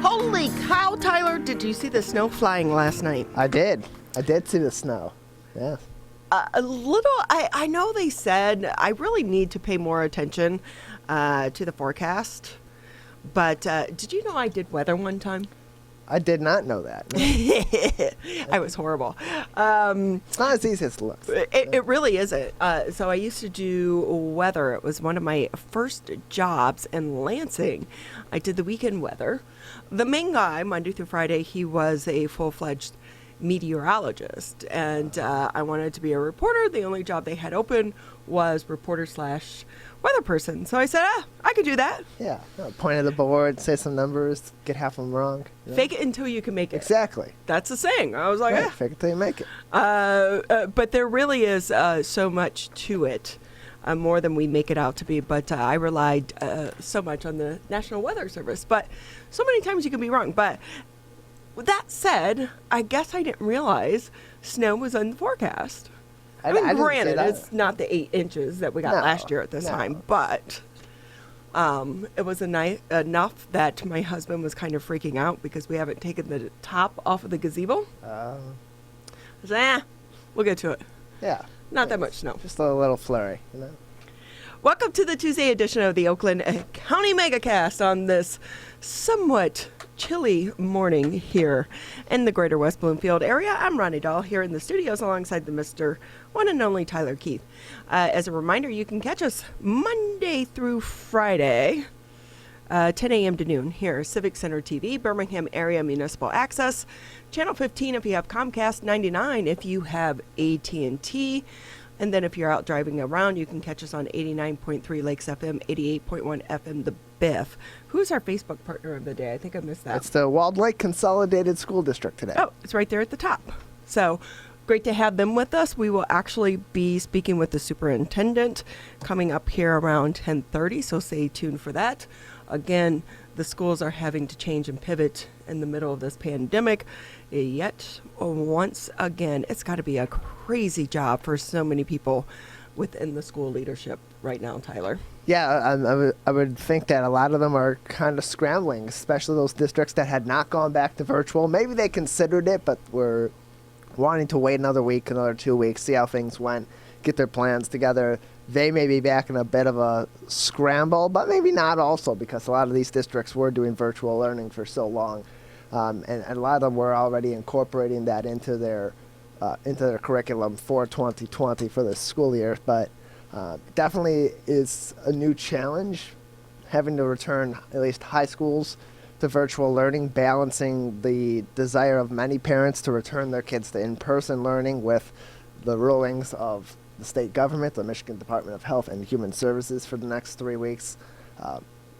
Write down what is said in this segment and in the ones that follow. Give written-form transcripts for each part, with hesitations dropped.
Holy cow, Tyler, did you see the snow flying last night? I did see the snow. Yeah. I know they said I really need to pay more attention to the forecast, but did you know I did weather one time? I did not know that. I was horrible. It's not as easy as it looks. It really isn't. So I used to do weather. It was one of my first jobs in Lansing. I did the weekend weather. The main guy, Monday through Friday, he was a full-fledged meteorologist, and I wanted to be a reporter. The only job they had open was reporter/weather person. So I said, I could do that. Yeah. Point at the board, say some numbers, get half of them wrong. You know? Fake it until you can make it. Exactly. That's the saying. I was like, right, fake it till you make it. But there really is so much to it, more than we make it out to be. But I relied so much on the National Weather Service. But so many times you can be wrong. But with that said, I guess I didn't realize snow was on the forecast. I mean, granted, it's not the 8 inches that we got last year at this time, but it was enough that my husband was kind of freaking out because we haven't taken the top off of the gazebo. I said, we'll get to it. Yeah. Not that much snow. Just a little flurry, you know. Welcome to the Tuesday edition of the Oakland County Megacast on this somewhat chilly morning here in the greater West Bloomfield area. I'm Ronnie Dahl here in the studios alongside the Mr. One and only Tyler Keith. As a reminder, you can catch us Monday through Friday, 10 a.m. to noon here, Civic Center TV, Birmingham Area Municipal Access, Channel 15 if you have Comcast, 99 if you have AT&T. And then if you're out driving around, you can catch us on 89.3 Lakes FM, 88.1 FM, The Biff. Who's our Facebook partner of the day? I think I missed that. It's the Walled Lake Consolidated School District today. Oh, it's right there at the top. So great to have them with us. We will actually be speaking with the superintendent coming up here around 10:30, so stay tuned for that. Again, the schools are having to change and pivot in the middle of this pandemic. Yet, once again, it's got to be a crazy job for so many people within the school leadership right now, Tyler. Yeah, I would think that a lot of them are kind of scrambling, especially those districts that had not gone back to virtual. Maybe they considered it, but were wanting to wait another week, another 2 weeks, see how things went, get their plans together. They may be back in a bit of a scramble, but maybe not also, because a lot of these districts were doing virtual learning for so long. And a lot of them were already incorporating that into their curriculum for 2020 for the school year. But definitely is a new challenge, having to return at least high schools to virtual learning, balancing the desire of many parents to return their kids to in-person learning with the rulings of the state government, the Michigan Department of Health and Human Services for the next 3 weeks,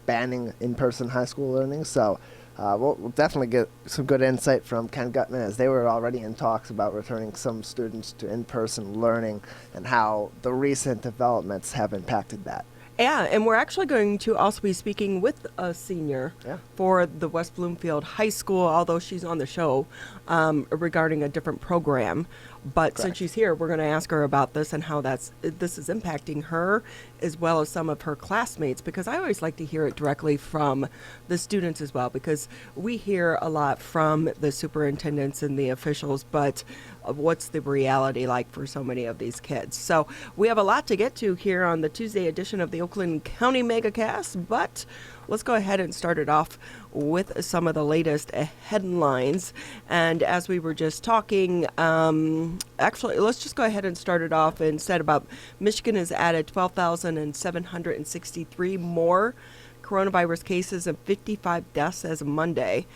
banning in-person high school learning. So we'll definitely get some good insight from Ken Gutman, as they were already in talks about returning some students to in-person learning and how the recent developments have impacted that. Yeah, and we're actually going to also be speaking with a senior for the West Bloomfield High School, although she's on the show, regarding a different program. But since she's here, we're going to ask her about this and how this is impacting her as well as some of her classmates, because I always like to hear it directly from the students as well, because we hear a lot from the superintendents and the officials, but what's the reality like for so many of these kids? So we have a lot to get to here on the Tuesday edition of the Oakland County Megacast, but let's go ahead and start it off with some of the latest headlines. And as we were just talking, actually, let's just go ahead and start it off and said about Michigan has added 12,763 more coronavirus cases and 55 deaths as of Monday.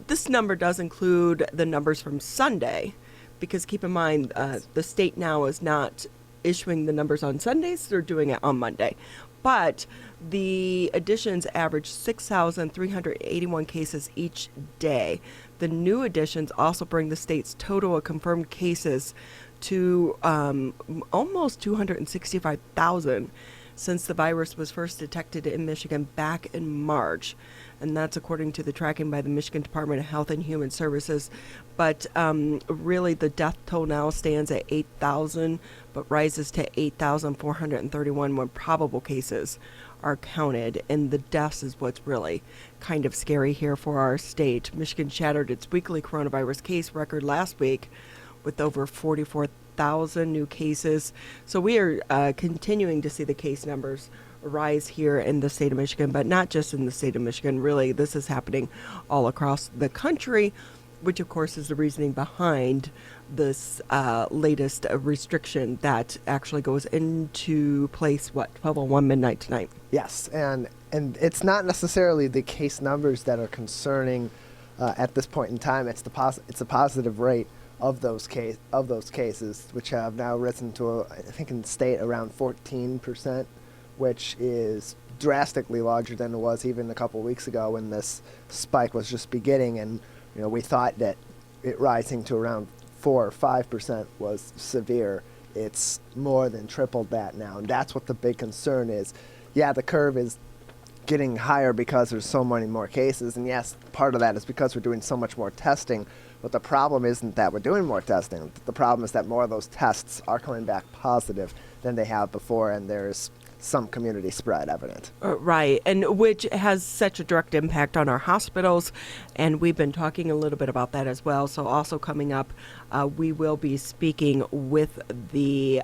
This number does include the numbers from Sunday, because keep in mind, the state now is not issuing the numbers on Sundays, they're doing it on Monday. But the additions average 6,381 cases each day. The new additions also bring the state's total of confirmed cases to almost 265,000 since the virus was first detected in Michigan back in March. And that's according to the tracking by the Michigan Department of Health and Human Services. But really, the death toll now stands at 8,000, but rises to 8,431 when probable cases are counted. And the deaths is what's really kind of scary here for our state. Michigan shattered its weekly coronavirus case record last week with over 44,000 new cases. So we are continuing to see the case numbers rise here in the state of Michigan, but not just in the state of Michigan. Really, this is happening all across the country, which of course is the reasoning behind this latest restriction that actually goes into place, 12:01 midnight tonight. Yes, and it's not necessarily the case numbers that are concerning at this point in time. It's a positive rate of those cases, which have now risen to I think in the state around 14%, which is drastically larger than it was even a couple of weeks ago when this spike was just beginning. And we thought that it rising to around 4 or 5% was severe. It's more than tripled that now, and that's what the big concern is. Yeah, the curve is getting higher because there's so many more cases, and yes, part of that is because we're doing so much more testing, but the problem isn't that we're doing more testing. The problem is that more of those tests are coming back positive than they have before, and there's some community spread evident. Right, and which has such a direct impact on our hospitals, and we've been talking a little bit about that as well. So also coming up, we will be speaking with the,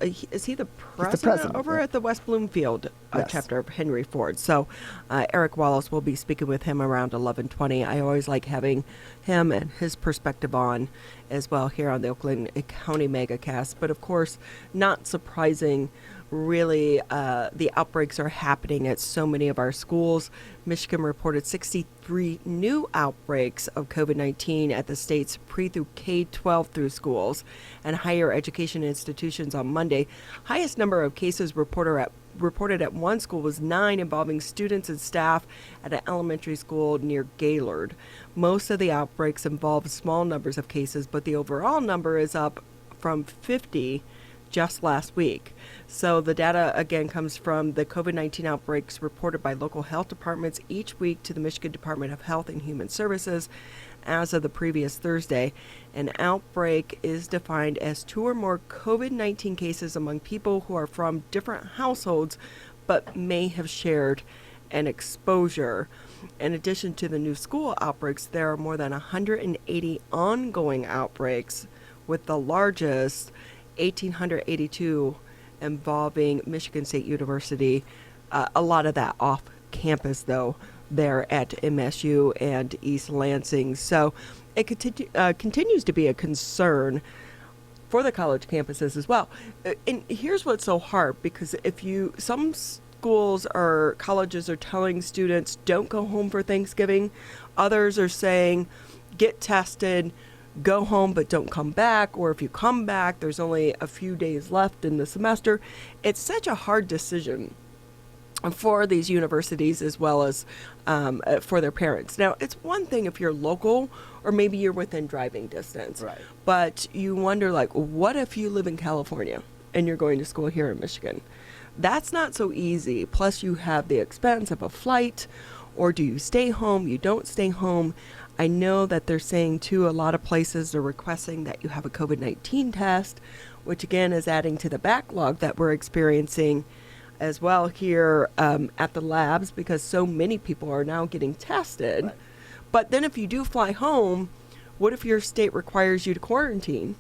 is he the president over at the West Bloomfield Yes. chapter of Henry Ford? So Eric Wallace will be speaking with him around 11:20. I always like having him and his perspective on as well here on the Oakland County Megacast. But of course, not surprising, really, the outbreaks are happening at so many of our schools. Michigan reported 63 new outbreaks of COVID-19 at the state's pre through K-12 through schools and higher education institutions on Monday. Highest number of cases reported at one school was 9, involving students and staff at an elementary school near Gaylord. Most of the outbreaks involve small numbers of cases, but the overall number is up from 50 just last week. So the data again comes from the COVID-19 outbreaks reported by local health departments each week to the Michigan Department of Health and Human Services as of the previous Thursday. An outbreak is defined as 2 or more COVID-19 cases among people who are from different households but may have shared an exposure. In addition to the new school outbreaks, there are more than 180 ongoing outbreaks, with the largest 1,882 involving Michigan State University. A lot of that off campus, though, there at MSU and East Lansing. So it continues to be a concern for the college campuses as well. And here's what's so hard, because some schools or colleges are telling students don't go home for Thanksgiving. Others are saying get tested, go home, but don't come back. Or if you come back, there's only a few days left in the semester. It's such a hard decision for these universities as well as for their parents. Now, it's one thing if you're local or maybe you're within driving distance. Right. But you wonder, what if you live in California and you're going to school here in Michigan? That's not so easy. Plus, you have the expense of a flight, or do you stay home? You don't stay home. I know that they're saying, too, a lot of places are requesting that you have a COVID-19 test, which, again, is adding to the backlog that we're experiencing as well here at the labs, because so many people are now getting tested. Right. But then if you do fly home, what if your state requires you to quarantine?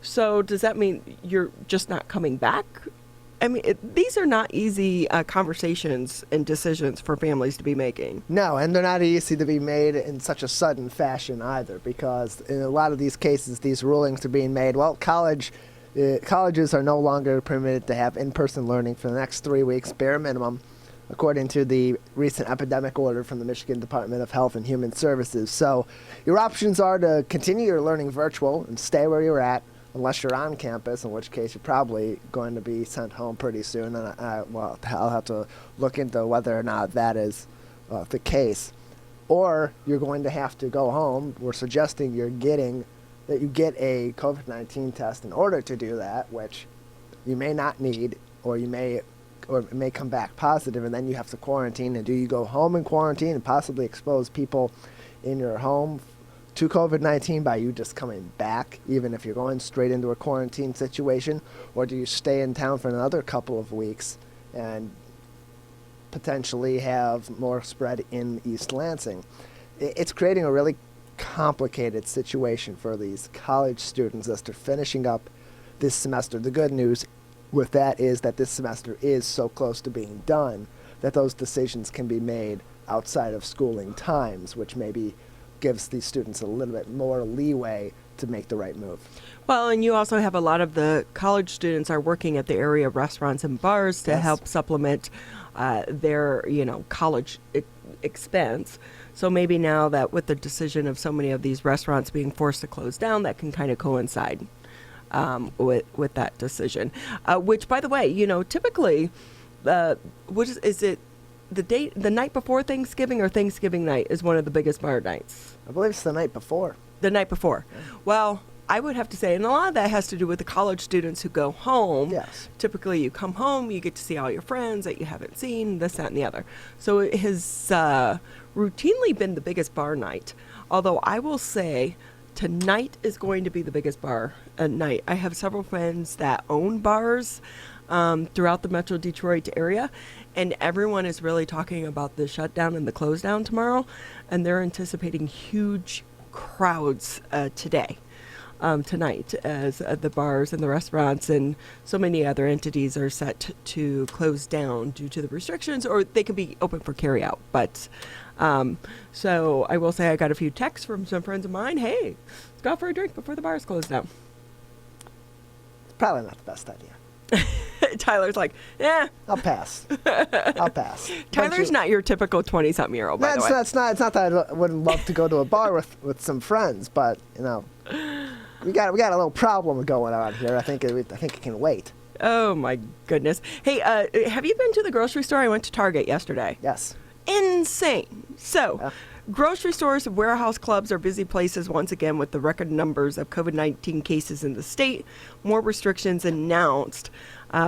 So does that mean you're just not coming back? I mean, these are not easy conversations and decisions for families to be making. No, and they're not easy to be made in such a sudden fashion either, because in a lot of these cases, these rulings are being made. Well, colleges are no longer permitted to have in-person learning for the next 3 weeks, bare minimum, according to the recent epidemic order from the Michigan Department of Health and Human Services. So your options are to continue your learning virtual and stay where you're at, unless you're on campus, in which case you're probably going to be sent home pretty soon. And I'll have to look into whether or not that is the case. Or you're going to have to go home. We're suggesting you get a COVID-19 test in order to do that, which you may not need, or it may come back positive, and then you have to quarantine. And do you go home and quarantine and possibly expose people in your home to COVID-19 by you just coming back, even if you're going straight into a quarantine situation? Or do you stay in town for another couple of weeks and potentially have more spread in East Lansing. It's creating a really complicated situation for these college students as they're finishing up this semester. The good news with that is that this semester is so close to being done that those decisions can be made outside of schooling times, which maybe gives these students a little bit more leeway to make the right move. Well, and you also have a lot of the college students are working at the area restaurants and bars to help supplement their, college expense. So maybe now that with the decision of so many of these restaurants being forced to close down, that can kind of coincide with that decision. Which, by the way, typically, what is it? The night before Thanksgiving or Thanksgiving night is one of the biggest bar nights. I believe it's the night before. The night before. Yeah. Well, I would have to say, and a lot of that has to do with the college students who go home. Yes. Typically, you come home, you get to see all your friends that you haven't seen, this, that, and the other. So it has routinely been the biggest bar night. Although I will say, tonight is going to be the biggest bar night. I have several friends that own bars throughout the Metro Detroit area, and everyone is really talking about the shutdown and the close down tomorrow, and they're anticipating huge crowds tonight, as the bars and the restaurants and so many other entities are set to close down due to the restrictions, or they can be open for carry out. But so I will say I got a few texts from some friends of mine. Hey, let's go out for a drink before the bars close down. It's probably not the best idea. Tyler's like, yeah, I'll pass. Tyler's not your typical 20-something-year-old, by the way. It's not that I wouldn't love to go to a bar with some friends, but we got a little problem going on here. I think it can wait. Oh my goodness. Hey, have you been to the grocery store? I went to Target yesterday. Yes. Insane. So, grocery stores and warehouse clubs are busy places once again with the record numbers of COVID-19 cases in the state. More restrictions announced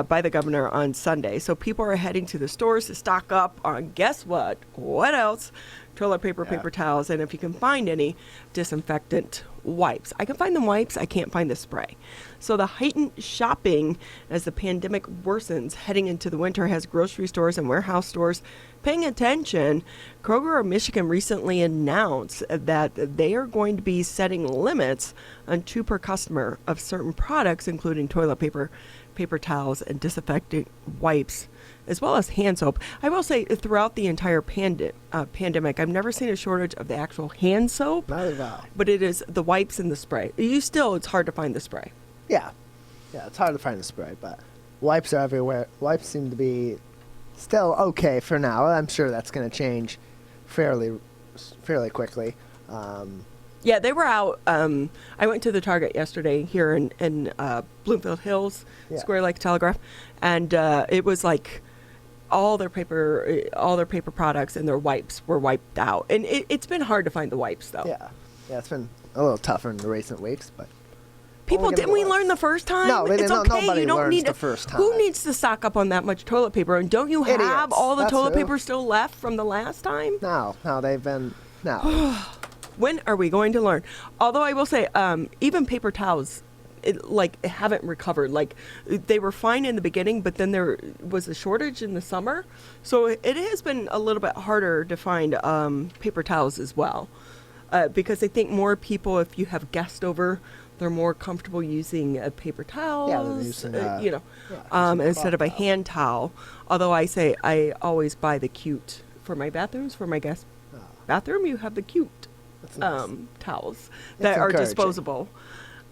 by the governor on Sunday. So people are heading to the stores to stock up on, guess what? What else? Toilet paper, paper towels, and if you can find any, disinfectant wipes. I can find the wipes, I can't find the spray. So the heightened shopping as the pandemic worsens heading into the winter has grocery stores and warehouse stores paying attention. Kroger of Michigan recently announced that they are going to be setting limits on 2 per customer of certain products, including toilet paper, paper towels, and disinfectant wipes, as well as hand soap. I will say, throughout the entire pandemic, I've never seen a shortage of the actual hand soap. Neither have I. But it is the wipes and the spray. It's hard to find the spray. Yeah, it's hard to find the spray, but wipes are everywhere. Wipes seem to be still okay for now. I'm sure that's going to change fairly quickly. Yeah, they were out. I went to the Target yesterday here in Bloomfield Hills, Square Lake Telegraph, and it was like all their paper products and their wipes were wiped out. And it's been hard to find the wipes, though. Yeah, it's been a little tougher in the recent weeks, but people, didn't we learn the first time? No, it's okay. Nobody you don't learns need the first time. Who needs to stock up on that much toilet paper? And don't you have Idiots. all the That's toilet who. paper still left from the last time? No, they've been no. When are we going to learn? Although I will say, even paper towels, haven't recovered. Like, they were fine in the beginning, but then there was a shortage in the summer. So it has been a little bit harder to find paper towels as well. Because I think more people, if you have guests over, they're more comfortable using paper towels, instead of a hand towel. Although I always buy the cute for my bathrooms, for my guest bathroom, you have the cute towels that are disposable.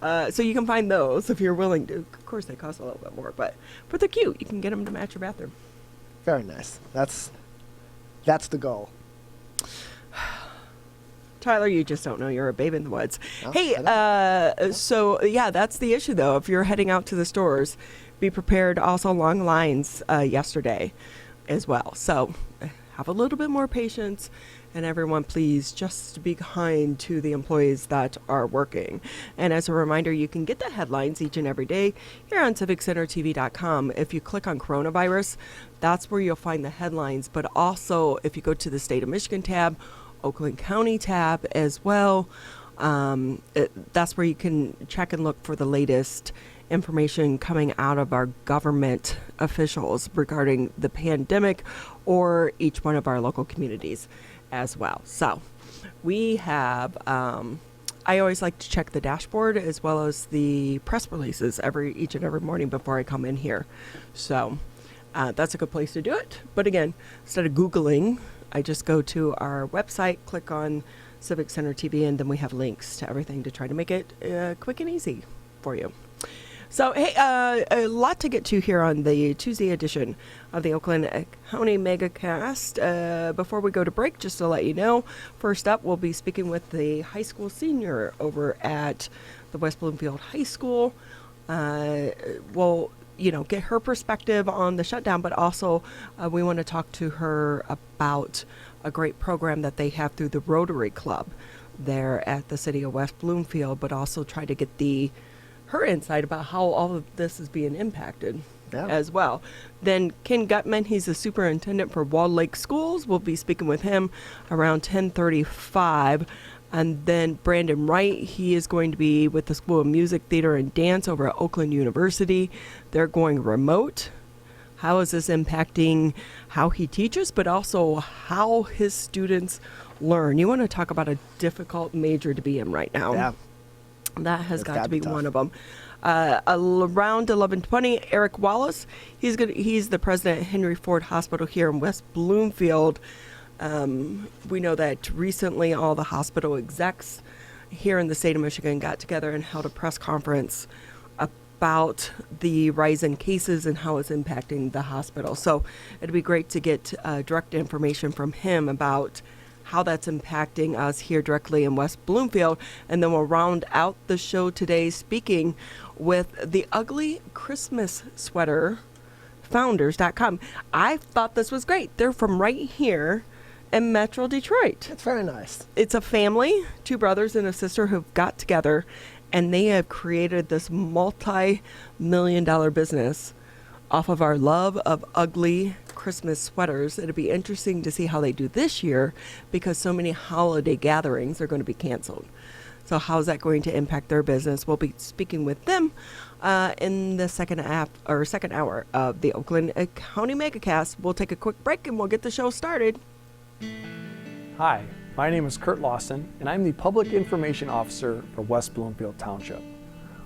So you can find those if you're willing to. Of course, they cost a little bit more, but they're cute. You can get them to match your bathroom. Very nice. That's the goal. Tyler, you just don't know. You're a babe in the woods. Oh, hey, that's the issue, though. If you're heading out to the stores, be prepared. Also, long lines yesterday as well. So have a little bit more patience. And everyone, please just be kind to the employees that are working. And as a reminder, you can get the headlines each and every day here on CivicCenterTV.com. If you click on coronavirus, that's where you'll find the headlines. But also, if you go to the State of Michigan tab, Oakland County tab as well, That's where you can check and look for the latest information coming out of our government officials regarding the pandemic or each one of our local communities as well. So we have, I always like to check the dashboard as well as the press releases each and every morning before I come in here. So that's a good place to do it. But again, instead of Googling, I just go to our website, click on Civic Center TV, and then we have links to everything to try to make it quick and easy for you. So, hey, a lot to get to here on the Tuesday edition of the Oakland County Megacast. Before we go to break, just to let you know, first up, we'll be speaking with the high school senior over at the West Bloomfield High School. We'll, get her perspective on the shutdown, but also we want to talk to her about a great program that they have through the Rotary Club there at the city of West Bloomfield, but also try to get her insight about how all of this is being impacted as well. Then Ken Gutman, he's the superintendent for Wall Lake Schools. We'll be speaking with him around 10:35. And then Brandon Wright, he is going to be with the School of Music, Theater, and Dance over at Oakland University. They're going remote. How is this impacting how he teaches, but also how his students learn? You want to talk about a difficult major to be in right now. Yeah. That has got to be one of them. Around 11:20, Eric Wallace. He's the president of Henry Ford Hospital here in West Bloomfield. We know that recently all the hospital execs here in the state of Michigan got together and held a press conference about the rise in cases and how it's impacting the hospital. So it'd be great to get direct information from him about how that's impacting us here directly in West Bloomfield. And then we'll round out the show today speaking with the Ugly Christmas Sweater Founders.com. I thought this was great. They're from right here in Metro Detroit. It's very nice. It's a family, 2 brothers and a sister who've got together, and they have created this multi-million-dollar business off of our love of ugly Christmas sweaters. It'll be interesting to see how they do this year because so many holiday gatherings are going to be canceled. So how's that going to impact their business? We'll be speaking with them in the second hour of the Oakland County Megacast. We'll take a quick break and we'll get the show started. Hi, my name is Kurt Lawson, and I'm the Public Information Officer for West Bloomfield Township.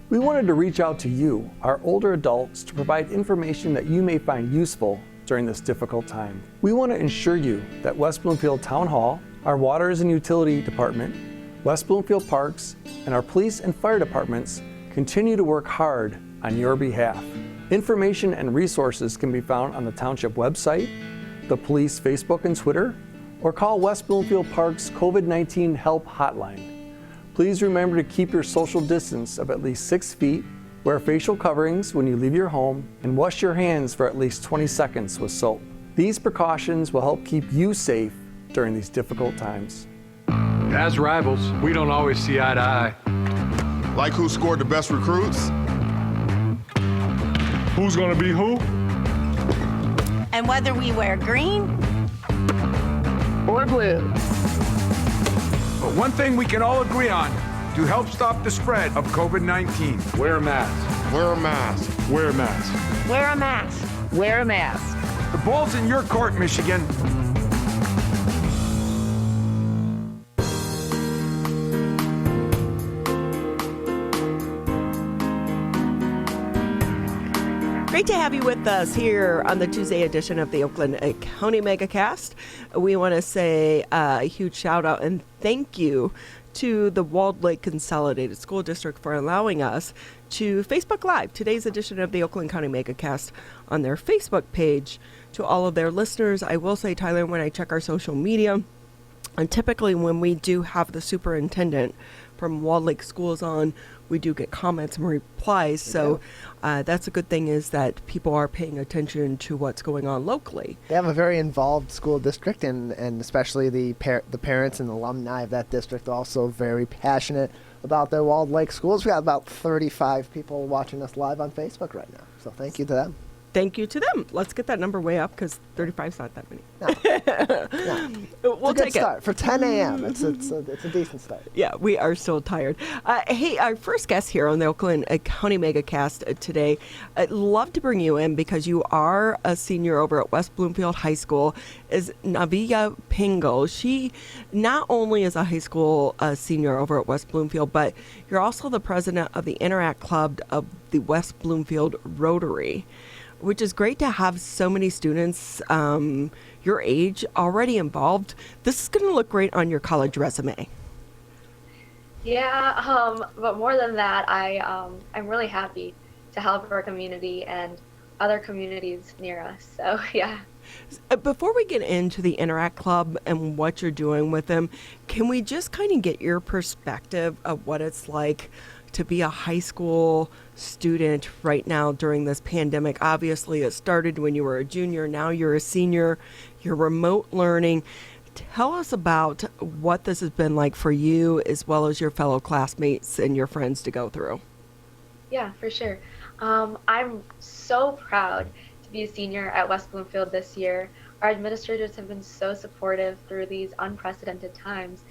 We wanted to reach out to you, our older adults, to provide information that you may find useful during this difficult time. We want to ensure you that West Bloomfield Town Hall, our Waters and Utility Department, West Bloomfield Parks, and our police and fire departments continue to work hard on your behalf. Information and resources can be found on the Township website, the police Facebook and Twitter, or call West Bloomfield Park's COVID-19 Help Hotline. Please remember to keep your social distance of at least 6 feet, wear facial coverings when you leave your home, and wash your hands for at least 20 seconds with soap. These precautions will help keep you safe during these difficult times. As rivals, we don't always see eye to eye. Like who scored the best recruits? Who's gonna be who? And whether we wear green or blue. But one thing we can all agree on to help stop the spread of COVID-19. Wear a mask. Wear a mask. Wear a mask. wear a mask. Wear a mask. The ball's in your court, Michigan. Great to have you with us here on the Tuesday edition of the Oakland County Megacast. We want to say a huge shout out and thank you to the Walled Lake Consolidated School District for allowing us to Facebook Live today's edition of the Oakland County Megacast on their Facebook page. To all of their listeners, I will say, Tyler, when I check our social media, and typically when we do have the superintendent from Walled Lake Schools on, we do get comments and replies. So that's a good thing, is that people are paying attention to what's going on locally. They have a very involved school district, and especially the parents and alumni of that district are also very passionate about their Walled Lake schools. We got about 35 people watching us live on Facebook right now. So thank you to them. Thank you to them. Let's get that number way up because 35 is not that many. We'll it's a good take start. it. For 10 a.m., it's a decent start. Yeah, we are still tired. Hey, our first guest here on the Oakland County Megacast today, I'd love to bring you in because you are a senior over at West Bloomfield High School, is Navya Paingol. She not only is a high school senior over at West Bloomfield, but you're also the president of the Interact Club of the West Bloomfield Rotary, which is great to have so many students your age already involved. This is going to look great on your college resume. Yeah, but more than that, I'm really happy to help our community and other communities near us. So, yeah. Before we get into the Interact Club and what you're doing with them, can we just kind of get your perspective of what it's like to be a high school student right now during this pandemic? Obviously, it started when you were a junior. Now you're a senior. You're remote learning. Tell us about what this has been like for you as well as your fellow classmates and your friends to go through. Yeah, for sure. I'm so proud to be a senior at West Bloomfield this year. Our administrators have been so supportive through these unprecedented times.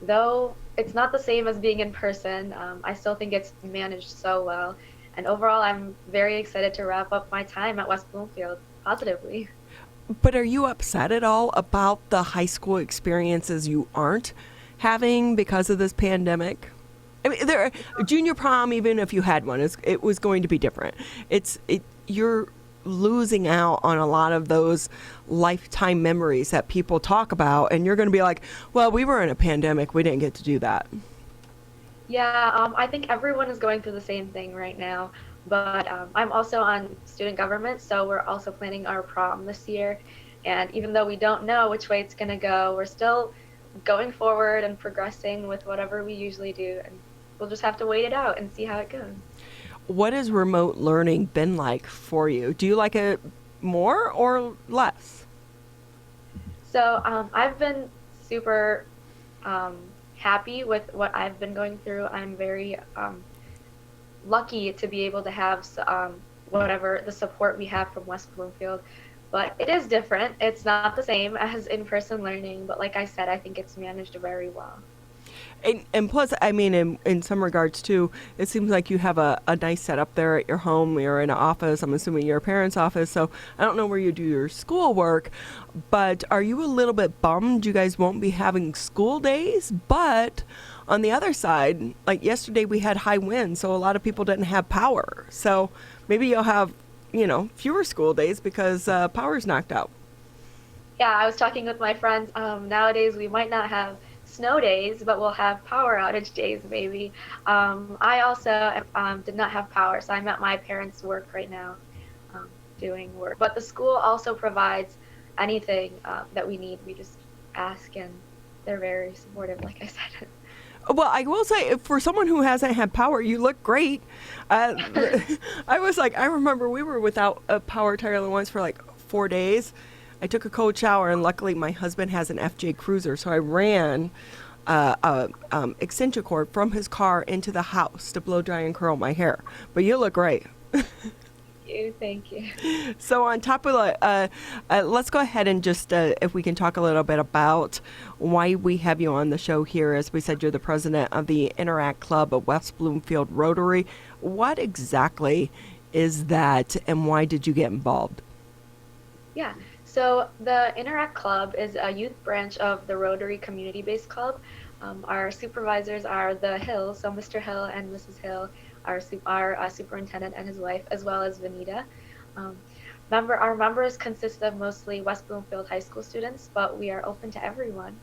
Though it's not the same as being in person, I still think it's managed so well. And overall, I'm very excited to wrap up my time at West Bloomfield positively. But are you upset at all about the high school experiences you aren't having because of this pandemic? I mean, junior prom, even if you had one, it was going to be different. You're losing out on a lot of those lifetime memories that people talk about, and you're going to be like, well, we were in a pandemic, we didn't get to do that. Yeah, I think everyone is going through the same thing right now, but I'm also on student government, so we're also planning our prom this year, and even though we don't know which way it's going to go, we're still going forward and progressing with whatever we usually do, and we'll just have to wait it out and see how it goes. What has remote learning been like for you? Do you like it more or less? So I've been super happy with what I've been going through. I'm very lucky to be able to have whatever the support we have from West Bloomfield. But it is different. It's not the same as in-person learning. But like I said, I think it's managed very well. And plus, I mean, in some regards, too, it seems like you have a nice setup there at your home. You're in an office. I'm assuming your parents' office. So I don't know where you do your schoolwork, but are you a little bit bummed you guys won't be having school days? But on the other side, like yesterday, we had high winds, so a lot of people didn't have power. So maybe you'll have, fewer school days because power's knocked out. Yeah, I was talking with my friends. Nowadays, we might not have snow days, but we'll have power outage days maybe. I also did not have power, so I'm at my parents' work right now doing work. But the school also provides anything that we need. We just ask, and they're very supportive, like I said. Well, I will say, for someone who hasn't had power, you look great. I remember we were without a power entirely once for like 4 days. I took a cold shower, and luckily my husband has an FJ Cruiser, so I ran extension cord from his car into the house to blow dry and curl my hair. But you look great. Thank you. So on top of that, let's go ahead and just, if we can talk a little bit about why we have you on the show here. As we said, you're the president of the Interact Club of West Bloomfield Rotary. What exactly is that, and why did you get involved? Yeah. So the Interact Club is a youth branch of the Rotary community-based club. Our supervisors are the Hills, so Mr. Hill and Mrs. Hill, our superintendent and his wife, as well as Vanita. Our members consist of mostly West Bloomfield High School students, but we are open to everyone.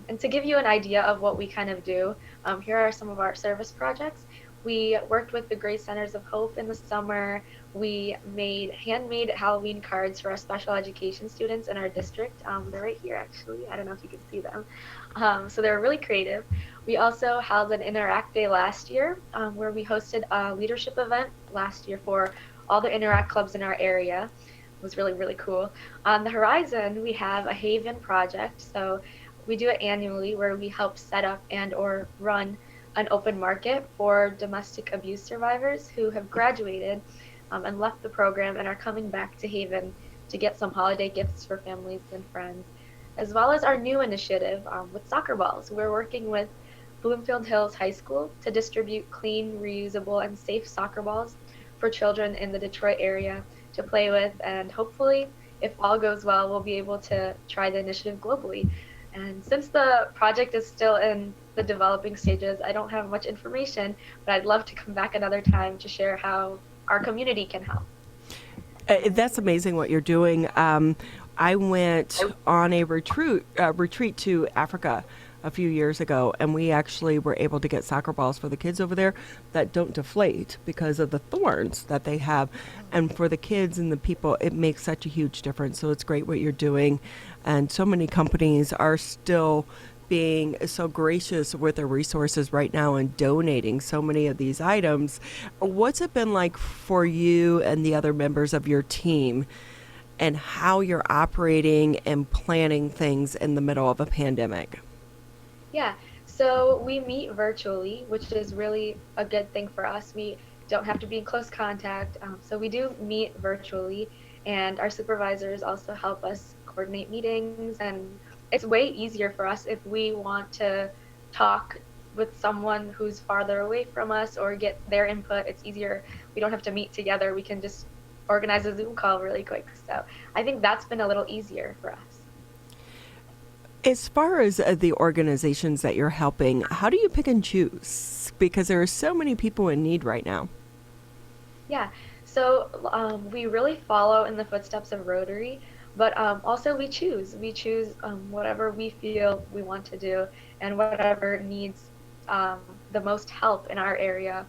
And to give you an idea of what we kind of do, here are some of our service projects. We worked with the Grace Centers of Hope in the summer. We made handmade Halloween cards for our special education students in our district. They're right here, actually. I don't know if you can see them. So they're really creative. We also held an Interact Day last year where we hosted a leadership event last year for all the Interact clubs in our area. It was really, really cool. On the horizon, we have a Haven project. So we do it annually where we help set up and or run an open market for domestic abuse survivors who have graduated and left the program and are coming back to Haven to get some holiday gifts for families and friends, as well as our new initiative with soccer balls. We're working with Bloomfield Hills High School to distribute clean, reusable, and safe soccer balls for children in the Detroit area to play with, and hopefully, if all goes well, we'll be able to try the initiative globally. And since the project is still in the developing stages, I don't have much information, but I'd love to come back another time to share how our community can help. That's amazing what you're doing. I went on a retreat to Africa a few years ago, and we actually were able to get soccer balls for the kids over there that don't deflate because of the thorns that they have. And for the kids and the people, it makes such a huge difference. So it's great what you're doing. And so many companies are still being so gracious with their resources right now and donating so many of these items. What's it been like for you and the other members of your team, and how you're operating and planning things in the middle of a pandemic? Yeah, so we meet virtually, which is really a good thing for us. We don't have to be in close contact, so we do meet virtually, and our supervisors also help us coordinate meetings, and it's way easier for us if we want to talk with someone who's farther away from us or get their input. It's easier. We don't have to meet together. We can just organize a Zoom call really quick. So I think that's been a little easier for us. As far as the organizations that you're helping, how do you pick and choose? Because there are so many people in need right now. Yeah, so we really follow in the footsteps of Rotary, but also we choose. We choose whatever we feel we want to do and whatever needs the most help in our area,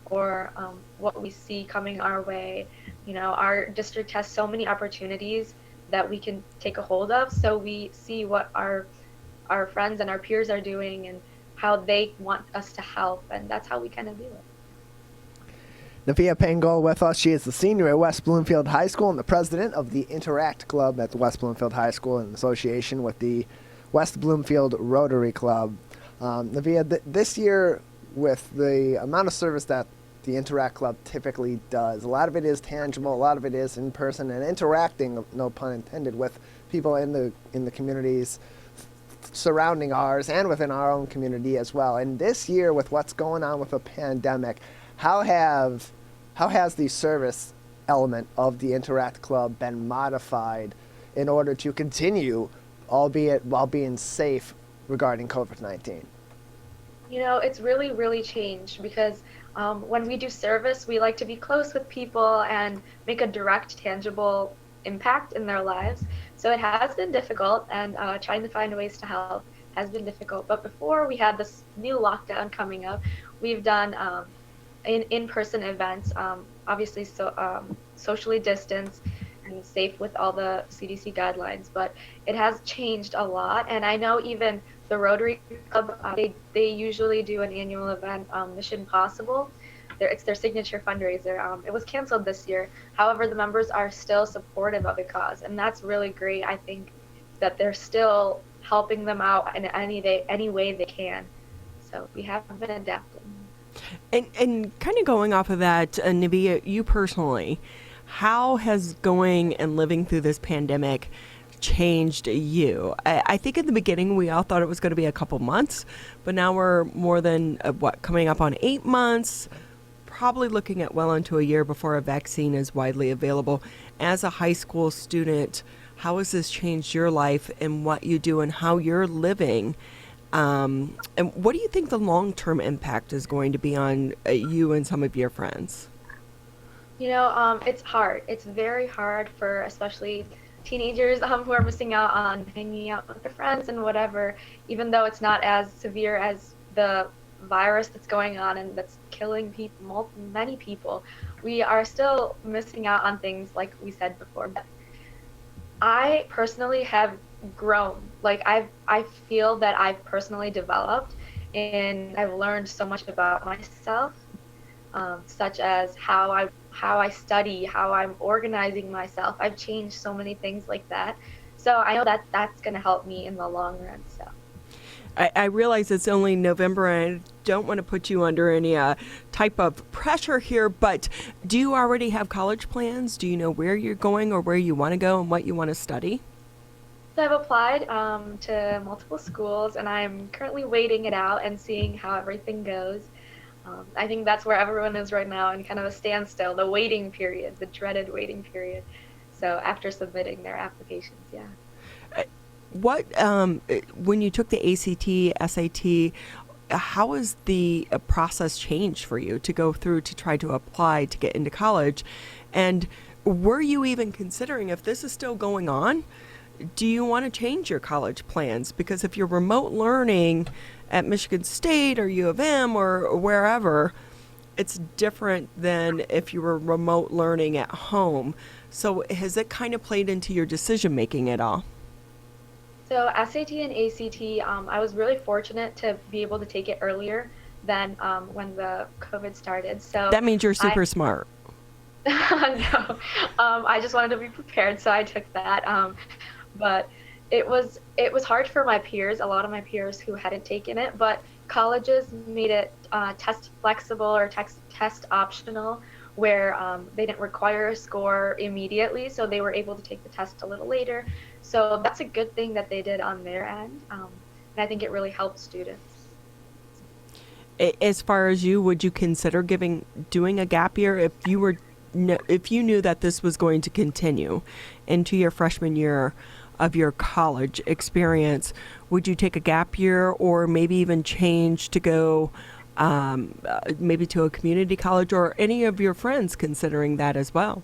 or what we see coming our way. You know, our district has so many opportunities that we can take a hold of, so we see what our friends and our peers are doing and how they want us to help, and that's how we kind of do it. Navya Paingol with us. She is the senior at West Bloomfield High School and the president of the Interact Club at the West Bloomfield High School in association with the West Bloomfield Rotary Club. Navya, this year, with the amount of service that the Interact Club typically does, a lot of it is tangible, a lot of it is in person and interacting, no pun intended, with people in the communities surrounding ours and within our own community as well. And this year, with what's going on with the pandemic, how has the service element of the Interact Club been modified in order to continue, albeit while being safe, regarding COVID-19? You know, it's really, really changed because when we do service, we like to be close with people and make a direct, tangible impact in their lives. So it has been difficult, and trying to find ways to help has been difficult. But before we had this new lockdown coming up, we've done in-person events, obviously socially distanced and safe with all the CDC guidelines. But it has changed a lot, and I know even the Rotary Club, they usually do an annual event, Mission Possible. It's their signature fundraiser. It was canceled this year. However, the members are still supportive of the cause, and that's really great. I think that they're still helping them out in any way they can. So we have been adapting. And kind of going off of that, Navya, you personally, how has going and living through this pandemic changed you? I think in the beginning we all thought it was going to be a couple months, but now we're more than coming up on 8 months, probably looking at well into a year before a vaccine is widely available. As a high school student, how has this changed your life and what you do and how you're living? And what do you think the long-term impact is going to be on you and some of your friends? You know, it's hard. It's very hard for especially teenagers who are missing out on hanging out with their friends and whatever, even though it's not as severe as the virus that's going on and that's killing people, many people. We are still missing out on things like we said before. But I personally have grown. Like I feel that I've personally developed, and I've learned so much about myself, such as how I study, how I'm organizing myself. I've changed so many things like that. So I know that that's going to help me in the long run. So I realize it's only November, and I don't want to put you under any type of pressure here, but do you already have college plans? Do you know where you're going or where you want to go and what you want to study? So I've applied to multiple schools, and I'm currently waiting it out and seeing how everything goes. I think that's where everyone is right now, in kind of a standstill, the waiting period, the dreaded waiting period. So after submitting their applications, yeah. What, when you took the ACT, SAT, how has the process changed for you to go through to try to apply to get into college? And were you even considering, if this is still going on, do you want to change your college plans? Because if you're remote learning at Michigan State or U of M or wherever, it's different than if you were remote learning at home. So has it kind of played into your decision making at all? So SAT and ACT, I was really fortunate to be able to take it earlier than when the COVID started. So that means you're super smart. No, I just wanted to be prepared, so I took that. But it was hard for my peers, a lot of my peers who hadn't taken it, but colleges made it test flexible or test optional, where they didn't require a score immediately, so they were able to take the test a little later. So that's a good thing that they did on their end, and I think it really helped students. As far as you, would you consider doing a gap year if you knew that this was going to continue into your freshman year of your college experience? Would you take a gap year, or maybe even change to go maybe to a community college, or any of your friends considering that as well?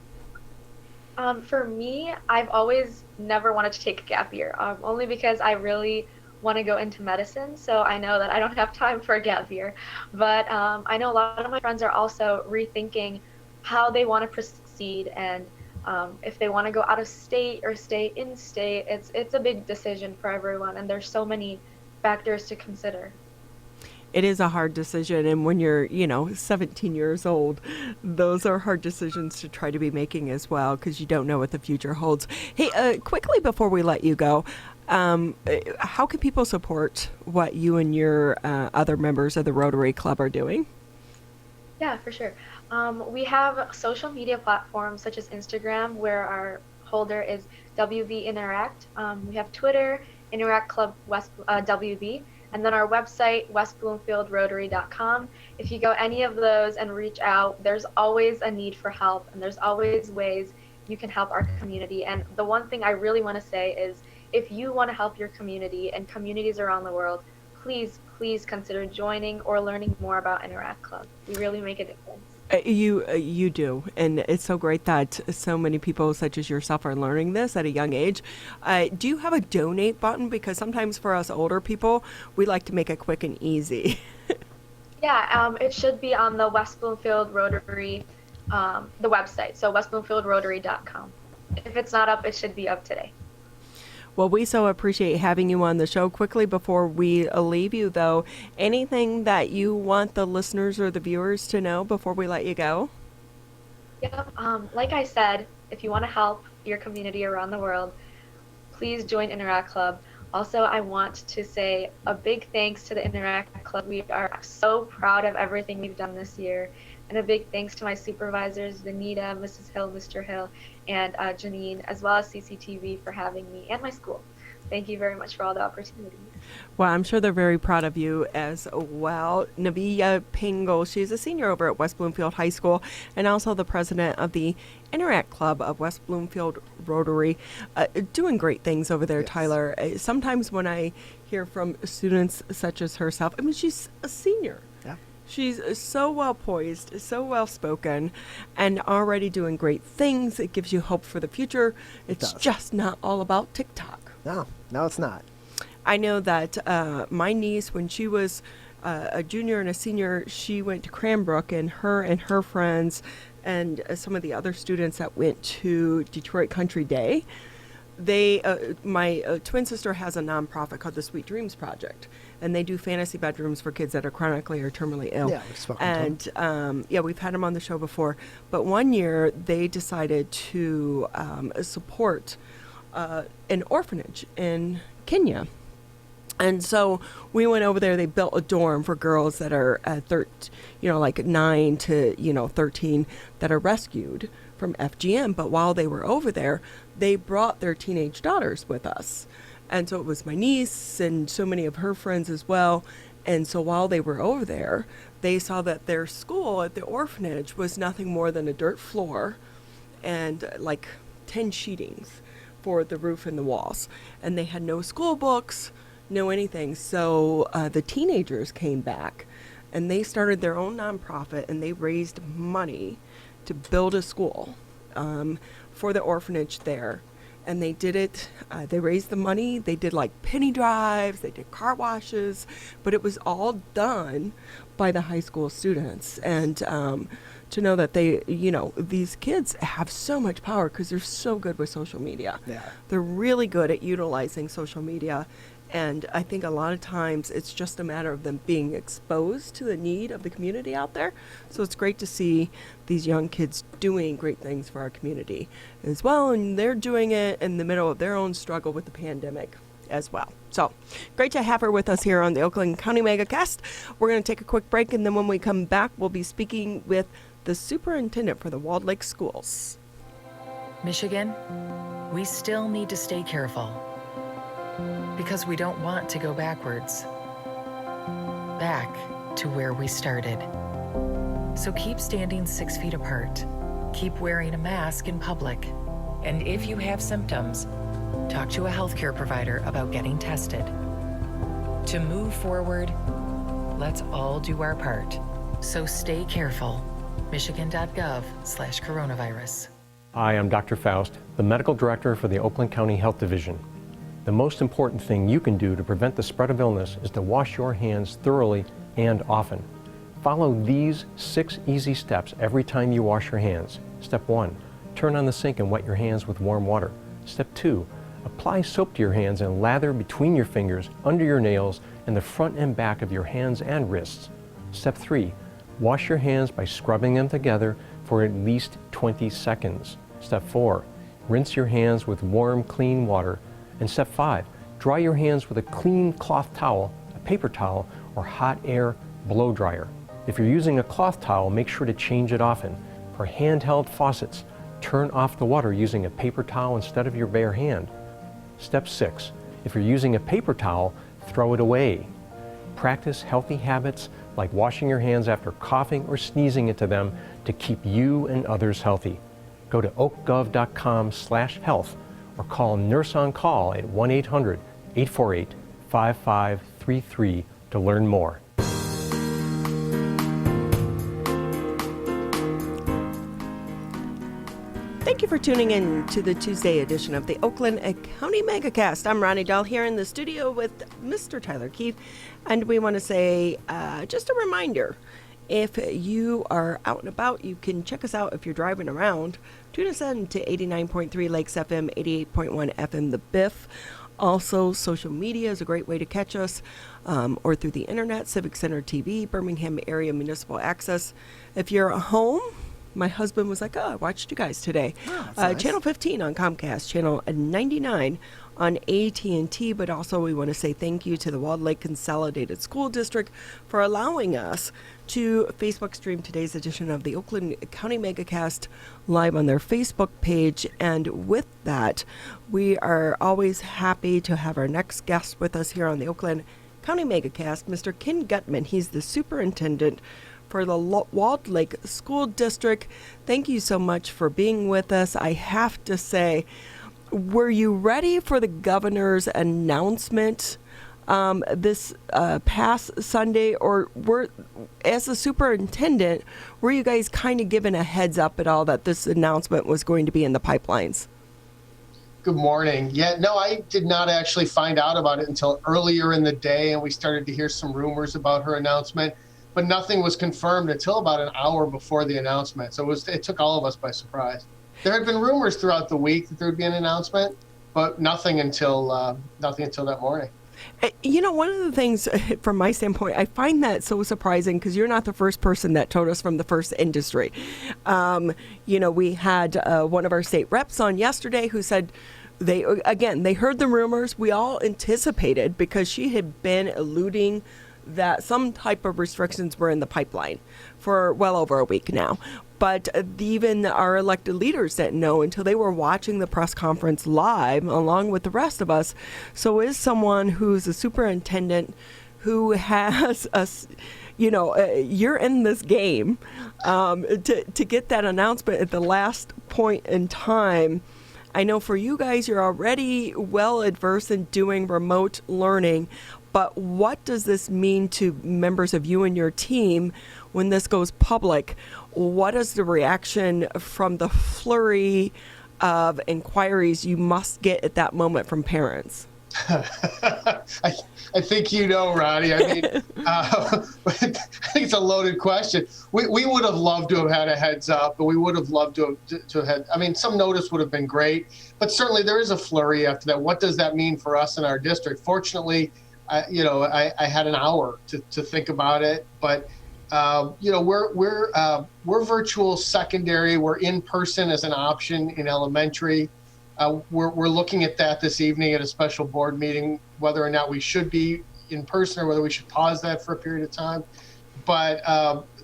For me, I've always never wanted to take a gap year, only because I really want to go into medicine, so I know that I don't have time for a gap year. But I know a lot of my friends are also rethinking how they want to proceed, and if they want to go out of state or stay in state. It's a big decision for everyone, and there's so many factors to consider. It is a hard decision, and when you're 17 years old, those are hard decisions to try to be making as well, because you don't know what the future holds. Hey, quickly before we let you go, how can people support what you and your other members of the Rotary Club are doing? Yeah, for sure. We have social media platforms such as Instagram, where our holder is WB Interact. We have Twitter, Interact Club West WB, and then our website, westbloomfieldrotary.com. If you go any of those and reach out, there's always a need for help, and there's always ways you can help our community. And the one thing I really want to say is, if you want to help your community and communities around the world, please consider joining or learning more about Interact Club. We really make a difference. You do, and it's so great that so many people such as yourself are learning this at a young age. Do you have a donate button? Because sometimes for us older people, we like to make it quick and easy. Yeah, it should be on the West Bloomfield Rotary, the website, so westbloomfieldrotary.com. If it's not up, it should be up today. Well, we so appreciate having you on the show. Quickly before we leave you, though, anything that you want the listeners or the viewers to know before we let you go? Yep. Like I said, if you want to help your community around the world, please join Interact Club. Also, I want to say a big thanks to the Interact Club. We are so proud of everything we've done this year. And a big thanks to my supervisors, Vanita, Mrs. Hill, Mr. Hill, and Janine, as well as CCTV for having me, and my school. Thank you very much for all the opportunities. Well, I'm sure they're very proud of you as well. Navya Paingol, she's a senior over at West Bloomfield High School, and also the president of the Interact Club of West Bloomfield Rotary, doing great things over there, yes. Tyler. Sometimes when I hear from students such as herself, I mean, she's a senior. Yeah. She's so well poised, so well spoken, and already doing great things. It gives you hope for the future. It's just not all about TikTok. No, it's not. I know that my niece, when she was a junior and a senior, she went to Cranbrook, and her friends and some of the other students that went to Detroit Country Day, my twin sister has a nonprofit called the Sweet Dreams Project, and they do fantasy bedrooms for kids that are chronically or terminally ill. Yeah, we've spoken to them. We've had them on the show before. But one year they decided to support an orphanage in Kenya. And so we went over there. They built a dorm for girls that are like 9 to 13 that are rescued from FGM. But while they were over there, they brought their teenage daughters with us. And so it was my niece and so many of her friends as well. And so while they were over there, they saw that their school at the orphanage was nothing more than a dirt floor and like 10 sheetings for the roof and the walls. And they had no school books, no anything. So the teenagers came back and they started their own nonprofit, and they raised money to build a school for the orphanage there. And they did it, they raised the money, they did like penny drives, they did car washes, but it was all done by the high school students. And to know that these kids have so much power because they're so good with social media. Yeah. They're really good at utilizing social media. And I think a lot of times it's just a matter of them being exposed to the need of the community out there. So it's great to see these young kids doing great things for our community as well. And they're doing it in the middle of their own struggle with the pandemic as well. So great to have her with us here on the Oakland County Megacast. We're going to take a quick break, and then when we come back, we'll be speaking with the superintendent for the Walled Lake Schools. Michigan, we still need to stay careful, because we don't want to go backwards, back to where we started. So keep standing 6 feet apart, keep wearing a mask in public, and if you have symptoms, talk to a healthcare provider about getting tested. To move forward, let's all do our part. So stay careful. Michigan.gov/coronavirus. Hi, I'm Dr. Faust, the Medical Director for the Oakland County Health Division. The most important thing you can do to prevent the spread of illness is to wash your hands thoroughly and often. Follow these 6 easy steps every time you wash your hands. Step 1, turn on the sink and wet your hands with warm water. Step 2, apply soap to your hands and lather between your fingers, under your nails, and the front and back of your hands and wrists. Step 3, wash your hands by scrubbing them together for at least 20 seconds. Step 4, rinse your hands with warm, clean water. And step 5, dry your hands with a clean cloth towel, a paper towel, or hot air blow dryer. If you're using a cloth towel, make sure to change it often. For handheld faucets, turn off the water using a paper towel instead of your bare hand. Step 6, if you're using a paper towel, throw it away. Practice healthy habits like washing your hands after coughing or sneezing into them to keep you and others healthy. Go to oakgov.com/health or call Nurse on Call at 1-800-848-5533 to learn more. Thank you for tuning in to the Tuesday edition of the Oakland County Megacast. I'm Ronnie Dahl here in the studio with Mr. Tyler Keith, and we want to say just a reminder, if you are out and about, you can check us out if you're driving around. Tune us in to 89.3 Lakes FM, 88.1 FM The Biff. Also, social media is a great way to catch us, or through the internet, Civic Center TV, Birmingham Area Municipal Access. If you're at home, my husband was like, I watched you guys today. Oh, nice. Channel 15 on Comcast, channel 99 on AT&T, but also we want to say thank you to the Walled Lake Consolidated School District for allowing us to Facebook stream today's edition of the Oakland County Megacast live on their Facebook page. And with that, we are always happy to have our next guest with us here on the Oakland County Megacast, Mr. Kenneth Gutman. He's the superintendent for the Walled Lake School District. Thank you so much for being with us. I have to say, were you ready for the governor's announcement this past Sunday, or as the superintendent, were you guys kind of given a heads up at all that this announcement was going to be in the pipelines? Good morning. Yeah, no, I did not actually find out about it until earlier in the day, and we started to hear some rumors about her announcement, but nothing was confirmed until about an hour before the announcement. So it took all of us by surprise. There had been rumors throughout the week that there would be an announcement, but nothing until that morning. You know, one of the things from my standpoint, I find that so surprising because you're not the first person that told us from the first industry. You know, we had one of our state reps on yesterday who said, they heard the rumors. We all anticipated, because she had been alluding that some type of restrictions were in the pipeline for well over a week now. But even our elected leaders didn't know until they were watching the press conference live along with the rest of us. So as someone who's a superintendent who has you're in this game, to get that announcement at the last point in time. I know for you guys, you're already well adversed in doing remote learning, but what does this mean to members of you and your team when this goes public? What is the reaction from the flurry of inquiries you must get at that moment from parents? I think Ronnie. I mean, I think it's a loaded question. We would have loved to have had a heads up, but we would have loved to have had. I mean, some notice would have been great, but certainly there is a flurry after that. What does that mean for us in our district? Fortunately, I had an hour to think about it, but we're virtual secondary. We're in person as an option in elementary. We're looking at that this evening at a special board meeting, whether or not we should be in person or whether we should pause that for a period of time. But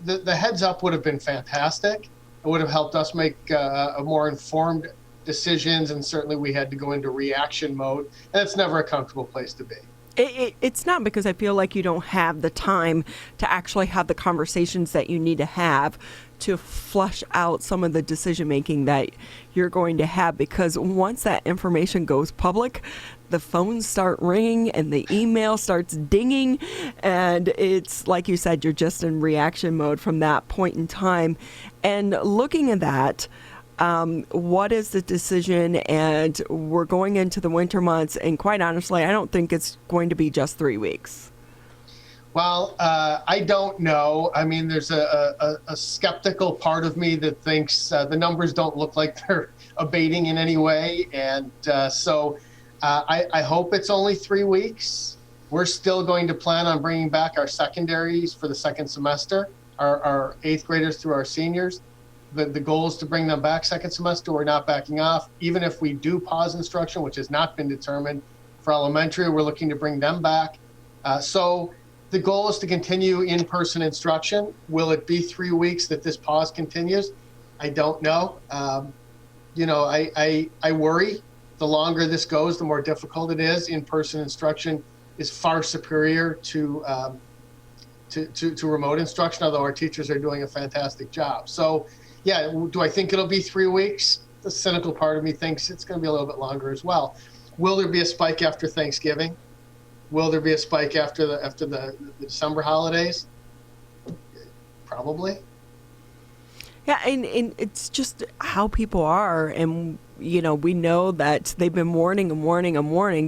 the heads up would have been fantastic. It would have helped us make a more informed decisions, and certainly we had to go into reaction mode, and it's never a comfortable place to be. It's not, because I feel like you don't have the time to actually have the conversations that you need to have to flush out some of the decision making that you're going to have, because once that information goes public, the phones start ringing and the email starts dinging, and it's like you said, you're just in reaction mode from that point in time. And looking at that, what is the decision? And we're going into the winter months, and quite honestly, I don't think it's going to be just 3 weeks. Well, I don't know. I mean, there's a skeptical part of me that thinks the numbers don't look like they're abating in any way. And so I hope it's only 3 weeks. We're still going to plan on bringing back our secondaries for the second semester, our 8th graders through our seniors. The goal is to bring them back second semester. We're not backing off. Even if we do pause instruction, which has not been determined for elementary, we're looking to bring them back. So the goal is to continue in-person instruction. Will it be 3 weeks that this pause continues? I don't know. I worry. The longer this goes, the more difficult it is. In-person instruction is far superior to remote instruction, although our teachers are doing a fantastic job. So, yeah, do I think it'll be 3 weeks? The cynical part of me thinks it's going to be a little bit longer as well. Will there be a spike after Thanksgiving? Will there be a spike after the December holidays? Probably. Yeah, and it's just how people are, and we know that they've been warning,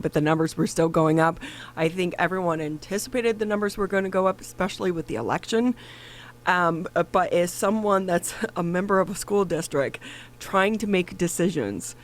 but the numbers were still going up. I think everyone anticipated the numbers were going to go up, especially with the election. But as someone that's a member of a school district trying to make decisions,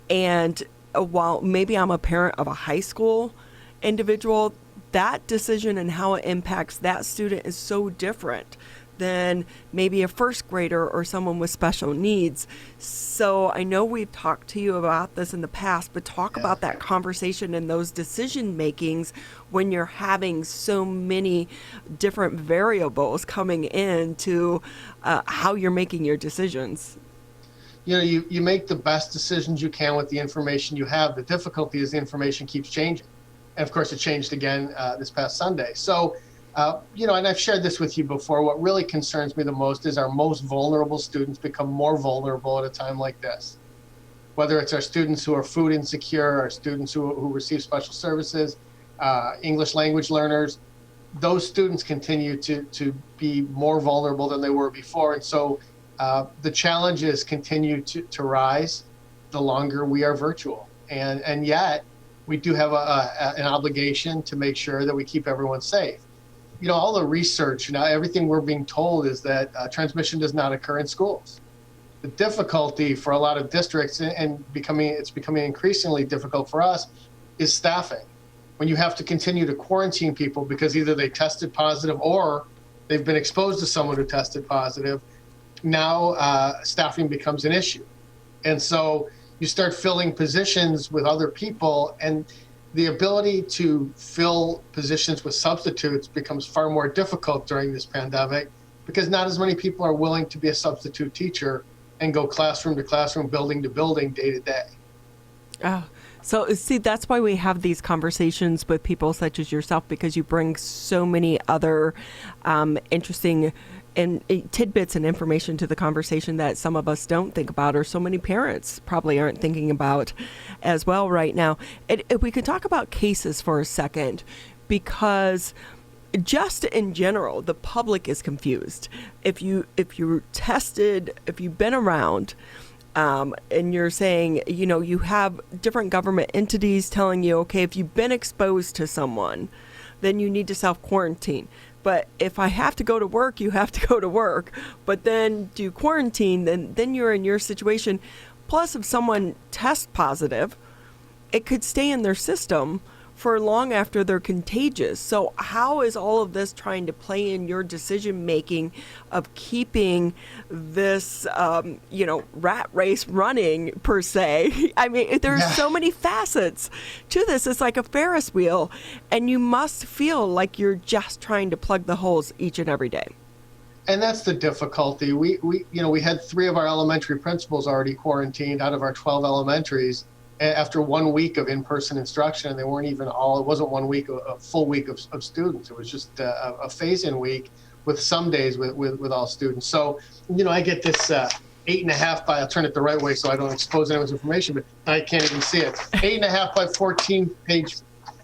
and while maybe I'm a parent of a high school individual, that decision and how it impacts that student is so different than maybe a first grader or someone with special needs. So I know we've talked to you about this in the past, but talk about that conversation and those decision makings when you're having so many different variables coming into how you're making your decisions. You make the best decisions you can with the information you have. The difficulty is the information keeps changing. And of course it changed again this past Sunday. So and I've shared this with you before, what really concerns me the most is our most vulnerable students become more vulnerable at a time like this. Whether it's our students who are food insecure, our students who receive special services, English language learners, those students continue to be more vulnerable than they were before. And so the challenges continue to rise the longer we are virtual. And yet we do have an obligation to make sure that we keep everyone safe. All the research, everything we're being told is that transmission does not occur in schools. The difficulty for a lot of districts, and it's becoming increasingly difficult for us, is staffing. When you have to continue to quarantine people because either they tested positive or they've been exposed to someone who tested positive, now staffing becomes an issue. And so you start filling positions with other people, and the ability to fill positions with substitutes becomes far more difficult during this pandemic because not as many people are willing to be a substitute teacher and go classroom to classroom, building to building, day to day. Oh, so see, that's why we have these conversations with people such as yourself, because you bring so many other interesting and tidbits and information to the conversation that some of us don't think about, or so many parents probably aren't thinking about as well right now. If we could talk about cases for a second, because just in general, the public is confused. If you're tested, if you've been around, and you're saying, you have different government entities telling you, okay, if you've been exposed to someone, then you need to self-quarantine. But if I have to go to work, you have to go to work. But then do quarantine, then you're in your situation. Plus, if someone tests positive, it could stay in their system for long after they're contagious. So how is all of this trying to play in your decision making of keeping this, rat race running, per se? I mean, there's so many facets to this. It's like a Ferris wheel, and you must feel like you're just trying to plug the holes each and every day. And that's the difficulty. We had 3 of our elementary principals already quarantined out of our 12 elementaries after 1 week of in-person instruction, and they weren't even all, it wasn't 1 week, a full week of students. It was just a phase-in week with some days with all students. So, I get this 8.5 by, I'll turn it the right way so I don't expose anyone's information, but I can't even see it. 8.5 by 14 page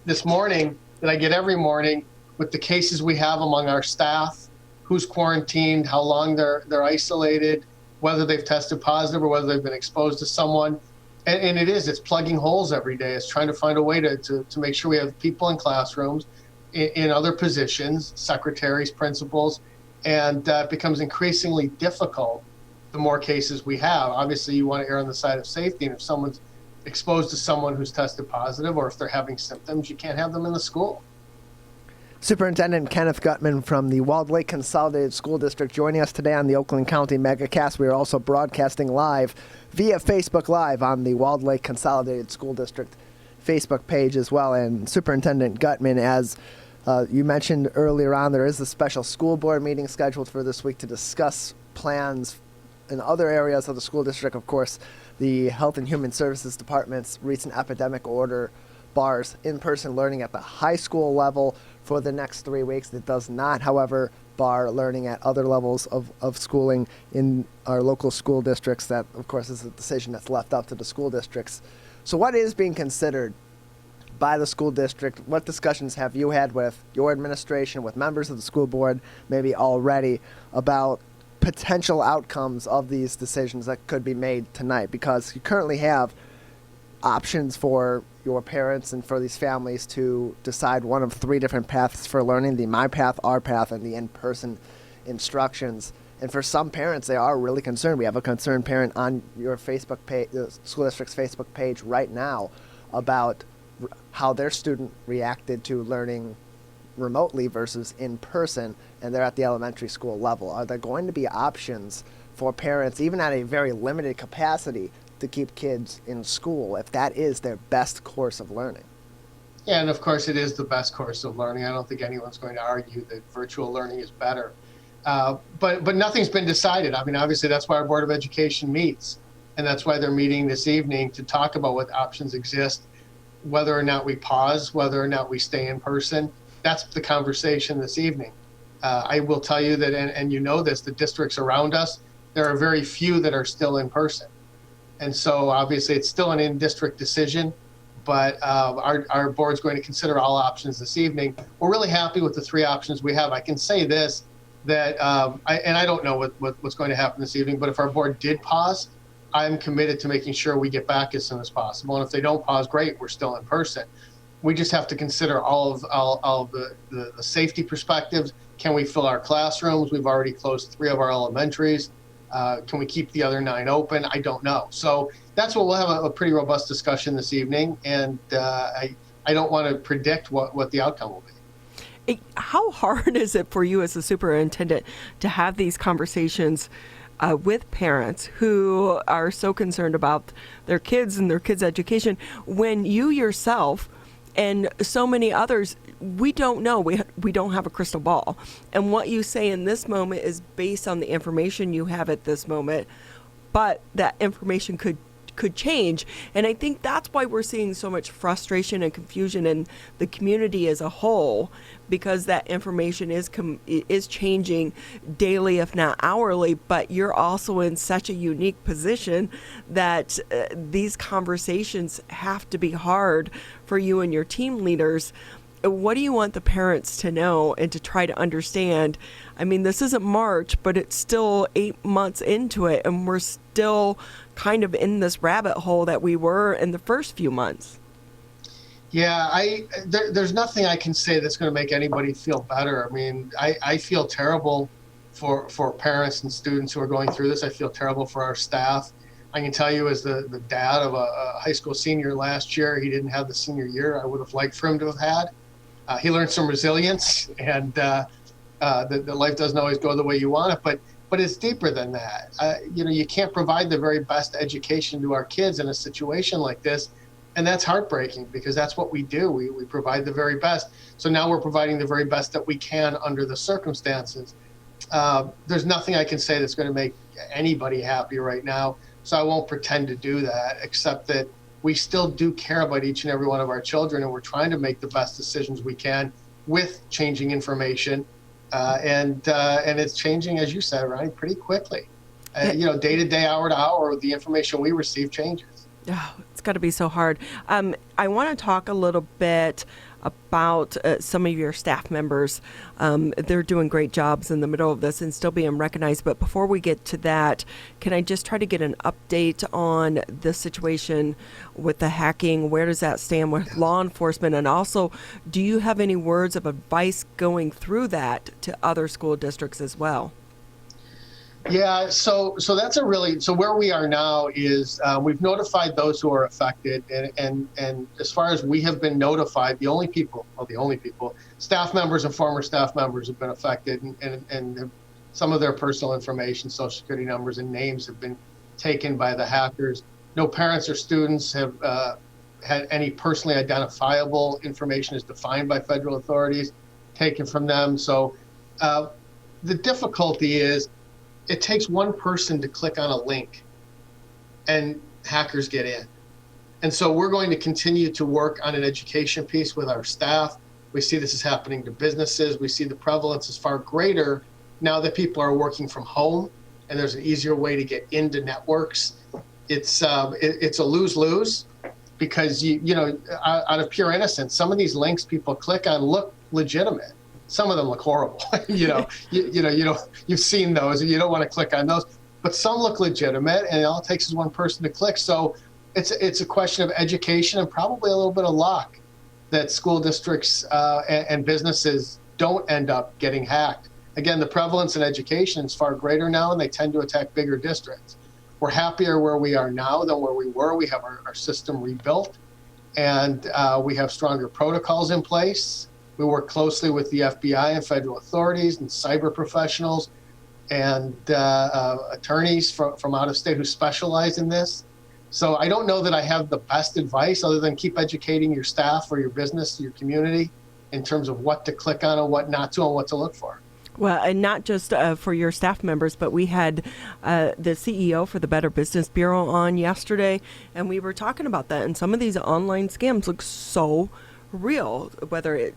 this morning that I get every morning with the cases we have among our staff, who's quarantined, how long they're isolated, whether they've tested positive or whether they've been exposed to someone. And it's plugging holes every day. It's trying to find a way to make sure we have people in classrooms, in other positions, secretaries, principals, and that becomes increasingly difficult the more cases we have. Obviously, you want to err on the side of safety, and if someone's exposed to someone who's tested positive, or if they're having symptoms, you can't have them in the school. Superintendent Kenneth Gutman from the Walled Lake Consolidated School District joining us today on the Oakland County Megacast. We are also broadcasting live via Facebook Live on the Walled Lake Consolidated School District Facebook page as well. And Superintendent Gutman, as you mentioned earlier on, there is a special school board meeting scheduled for this week to discuss plans in other areas of the school district. Of course, the Health and Human Services Department's recent epidemic order bars in-person learning at the high school level for the next 3 weeks. It does not, however, bar learning at other levels of schooling in our local school districts. That, of course, is a decision that's left up to the school districts. So what is being considered by the school district? What discussions have you had with your administration, with members of the school board, maybe already, about potential outcomes of these decisions that could be made tonight? Because you currently have options for your parents and for these families to decide one of 3 different paths for learning: the My Path, Our Path, and the in-person instructions. And for some parents, they are really concerned. We have a concerned parent on your Facebook page, the school district's Facebook page right now, about how their student reacted to learning remotely versus in person, and they're at the elementary school level. Are there going to be options for parents, even at a very limited capacity, to keep kids in school if that is their best course of learning? Yeah, and of course it is the best course of learning. I don't think anyone's going to argue that virtual learning is better. But nothing's been decided. I mean, obviously that's why our Board of Education meets, and that's why they're meeting this evening to talk about what options exist, whether or not we pause, whether or not we stay in person. That's the conversation this evening. I will tell you that, and you know this, the districts around us, there are very few that are still in person. And so obviously it's still an in-district decision, but our board's going to consider all options this evening. We're really happy with the 3 options we have. I can say this, that I don't know what's going to happen this evening, but if our board did pause, I'm committed to making sure we get back as soon as possible. And if they don't pause, great, we're still in person. We just have to consider all of the safety perspectives. Can we fill our classrooms? We've already closed 3 of our elementaries. Can we keep the other 9 open? I don't know. So that's what we'll have a pretty robust discussion this evening. And I don't want to predict what the outcome will be. How hard is it for you as a superintendent to have these conversations with parents who are so concerned about their kids and their kids' education, when you yourself and so many others, we don't know. We don't have a crystal ball. And what you say in this moment is based on the information you have at this moment, but that information could change. And I think that's why we're seeing so much frustration and confusion in the community as a whole, because that information is changing daily, if not hourly. But you're also in such a unique position that these conversations have to be hard for you and your team leaders. What do you want the parents to know and to try to understand? I mean, this isn't March, but it's still 8 months into it, and we're still kind of in this rabbit hole that we were in the first few months. Yeah, there's nothing I can say that's going to make anybody feel better. I mean, I feel terrible for parents and students who are going through this. I feel terrible for our staff. I can tell you, as the dad of a high school senior last year, he didn't have the senior year I would have liked for him to have had. He learned some resilience, and that life doesn't always go the way you want it, but it's deeper than that. You can't provide the very best education to our kids in a situation like this, and that's heartbreaking, because that's what we do. We provide the very best. So now we're providing the very best that we can under the circumstances. There's nothing I can say that's going to make anybody happy right now, so I won't pretend to do that, except that we still do care about each and every one of our children, and we're trying to make the best decisions we can with changing information. And it's changing, as you said, Ronnie, pretty quickly. Day to day, hour to hour, the information we receive changes. Oh, it's got to be so hard. I want to talk a little bit about some of your staff members. They're doing great jobs in the middle of this and still being recognized. But before we get to that, can I just try to get an update on the situation with the hacking? Where does that stand with law enforcement? And also, do you have any words of advice going through that to other school districts as well? Yeah, so that's so where we are now is we've notified those who are affected, and as far as we have been notified, the only people, staff members and former staff members have been affected, and some of their personal information, social security numbers and names have been taken by the hackers. No parents or students have had any personally identifiable information as defined by federal authorities taken from them. So the difficulty is, it takes one person to click on a link and hackers get in. And so we're going to continue to work on an education piece with our staff. We see this is happening to businesses. We see the prevalence is far greater now that people are working from home and there's an easier way to get into networks. It's a lose-lose, because out of pure innocence, some of these links people click on look legitimate. Some of them look horrible. You've seen those, and you don't want to click on those. But some look legitimate, and all it takes is one person to click. So it's a question of education and probably a little bit of luck that school districts and businesses don't end up getting hacked. Again, the prevalence in education is far greater now, and they tend to attack bigger districts. We're happier where we are now than where we were. We have our system rebuilt, and we have stronger protocols in place. We work closely with the FBI and federal authorities and cyber professionals and attorneys from out of state who specialize in this. So I don't know that I have the best advice other than keep educating your staff or your business, your community, in terms of what to click on and what not to and what to look for. Well, and not just for your staff members, but we had the CEO for the Better Business Bureau on yesterday, and we were talking about that. And some of these online scams look so real, whether it,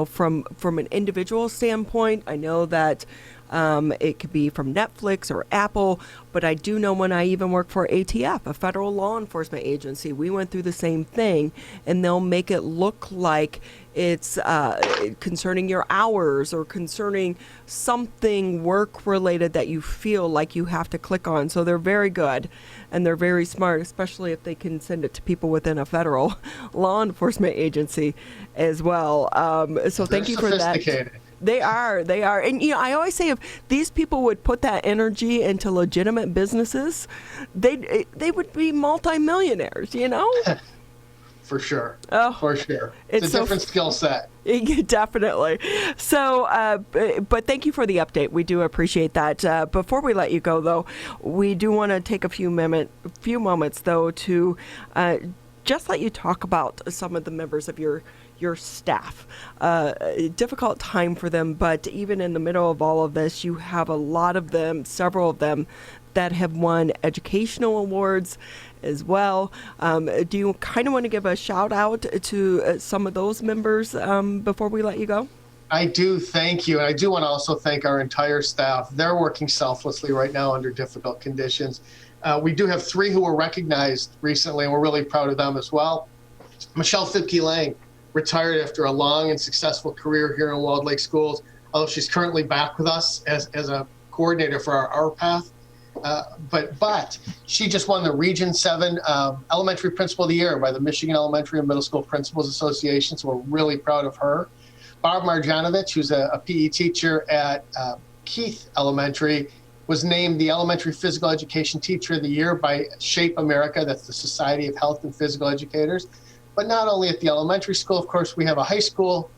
from an individual standpoint. I know that it could be from Netflix or Apple, but I do know when I even worked for ATF, a federal law enforcement agency, we went through the same thing, and they'll make it look like it's concerning your hours or concerning something work related that you feel like you have to click on. So they're very good and they're very smart, especially if they can send it to people within a federal law enforcement agency as well. So thank you for that. They are. And, I always say if these people would put that energy into legitimate businesses, they would be multimillionaires, for sure. Oh, for sure. It's a different skill set. Definitely. So, but thank you for the update. We do appreciate that. Before we let you go, though, we do want to take a few moments, though, to just let you talk about some of the members of your staff. A difficult time for them, but even in the middle of all of this, you have a lot of them, several of them, that have won educational awards as well. Do you kind of want to give a shout out to some of those members before we let you go? I do, thank you. And I do want to also thank our entire staff. They're working selflessly right now under difficult conditions. We do have 3 who were recognized recently, and we're really proud of them as well. Michelle Finkelang retired after a long and successful career here in Walled Lake Schools, although she's currently back with us as a coordinator for our path. But she just won the Region 7 Elementary Principal of the Year by the Michigan Elementary and Middle School Principals Association, so we're really proud of her. Barb Marjanovic, who's a PE teacher at Keith Elementary, was named the Elementary Physical Education Teacher of the Year by Shape America, that's the Society of Health and Physical Educators. But not only at the elementary school, of course, we have a high school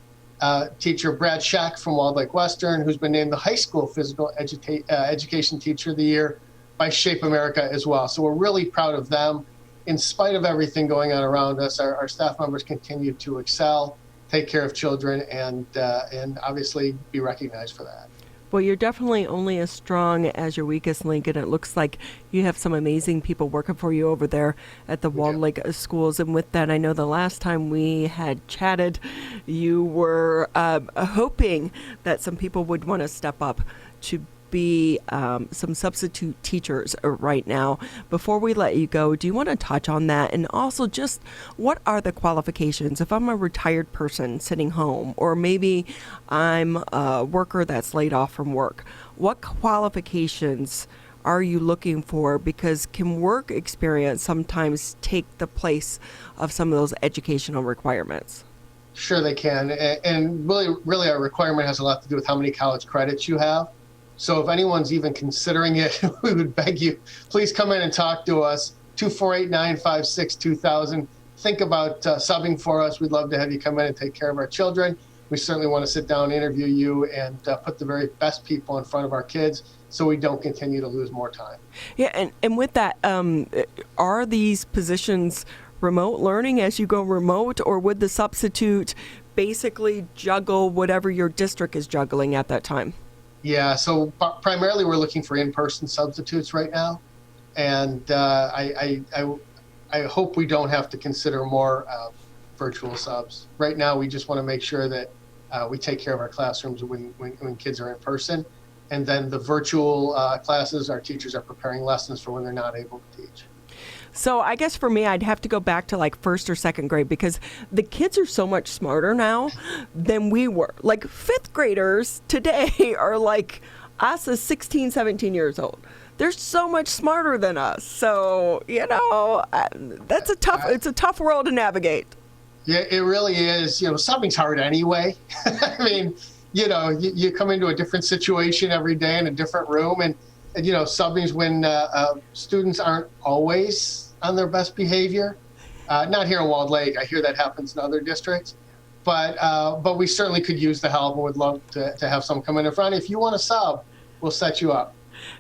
teacher, Brad Shack from Walled Lake Western, who's been named the High School Physical Education Teacher of the Year by Shape America as well. So we're really proud of them. In spite of everything going on around us, our staff members continue to excel, take care of children, and obviously be recognized for that. Well, you're definitely only as strong as your weakest link, and it looks like you have some amazing people working for you over there at the Walled Lake schools. And with that, I know the last time we had chatted, you were hoping that some people would want to step up to be some substitute teachers right now. Before we let you go, do you want to touch on that? And also just what are the qualifications? If I'm a retired person sitting home, or maybe I'm a worker that's laid off from work, what qualifications are you looking for? Because can work experience sometimes take the place of some of those educational requirements? Sure they can. And really our requirement has a lot to do with how many college credits you have. So if anyone's even considering it, we would beg you, please come in and talk to us, 248-956-2000. Think about subbing for us. We'd love to have you come in and take care of our children. We certainly want to sit down, interview you, and put the very best people in front of our kids so we don't continue to lose more time. Yeah, and with that, are these positions remote learning as you go remote, or would the substitute basically juggle whatever your district is juggling at that time? Yeah, so primarily we're looking for in-person substitutes right now, and I hope we don't have to consider more virtual subs. Right now, we just want to make sure that we take care of our classrooms when kids are in person, and then the virtual classes, our teachers are preparing lessons for when they're not able to teach. So I guess for me, I'd have to go back to like 1st or 2nd grade, because the kids are so much smarter now than we were. Like 5th graders today are like us as 16, 17 years old. They're so much smarter than us. So, it's a tough world to navigate. Yeah, it really is. Subbing's hard anyway. I mean, you come into a different situation every day in a different room, and subbing's when students aren't always on their best behavior. Not here in Walled Lake. I hear that happens in other districts. But we certainly could use the help and would love to have some come in front. If you want to sub, we'll set you up.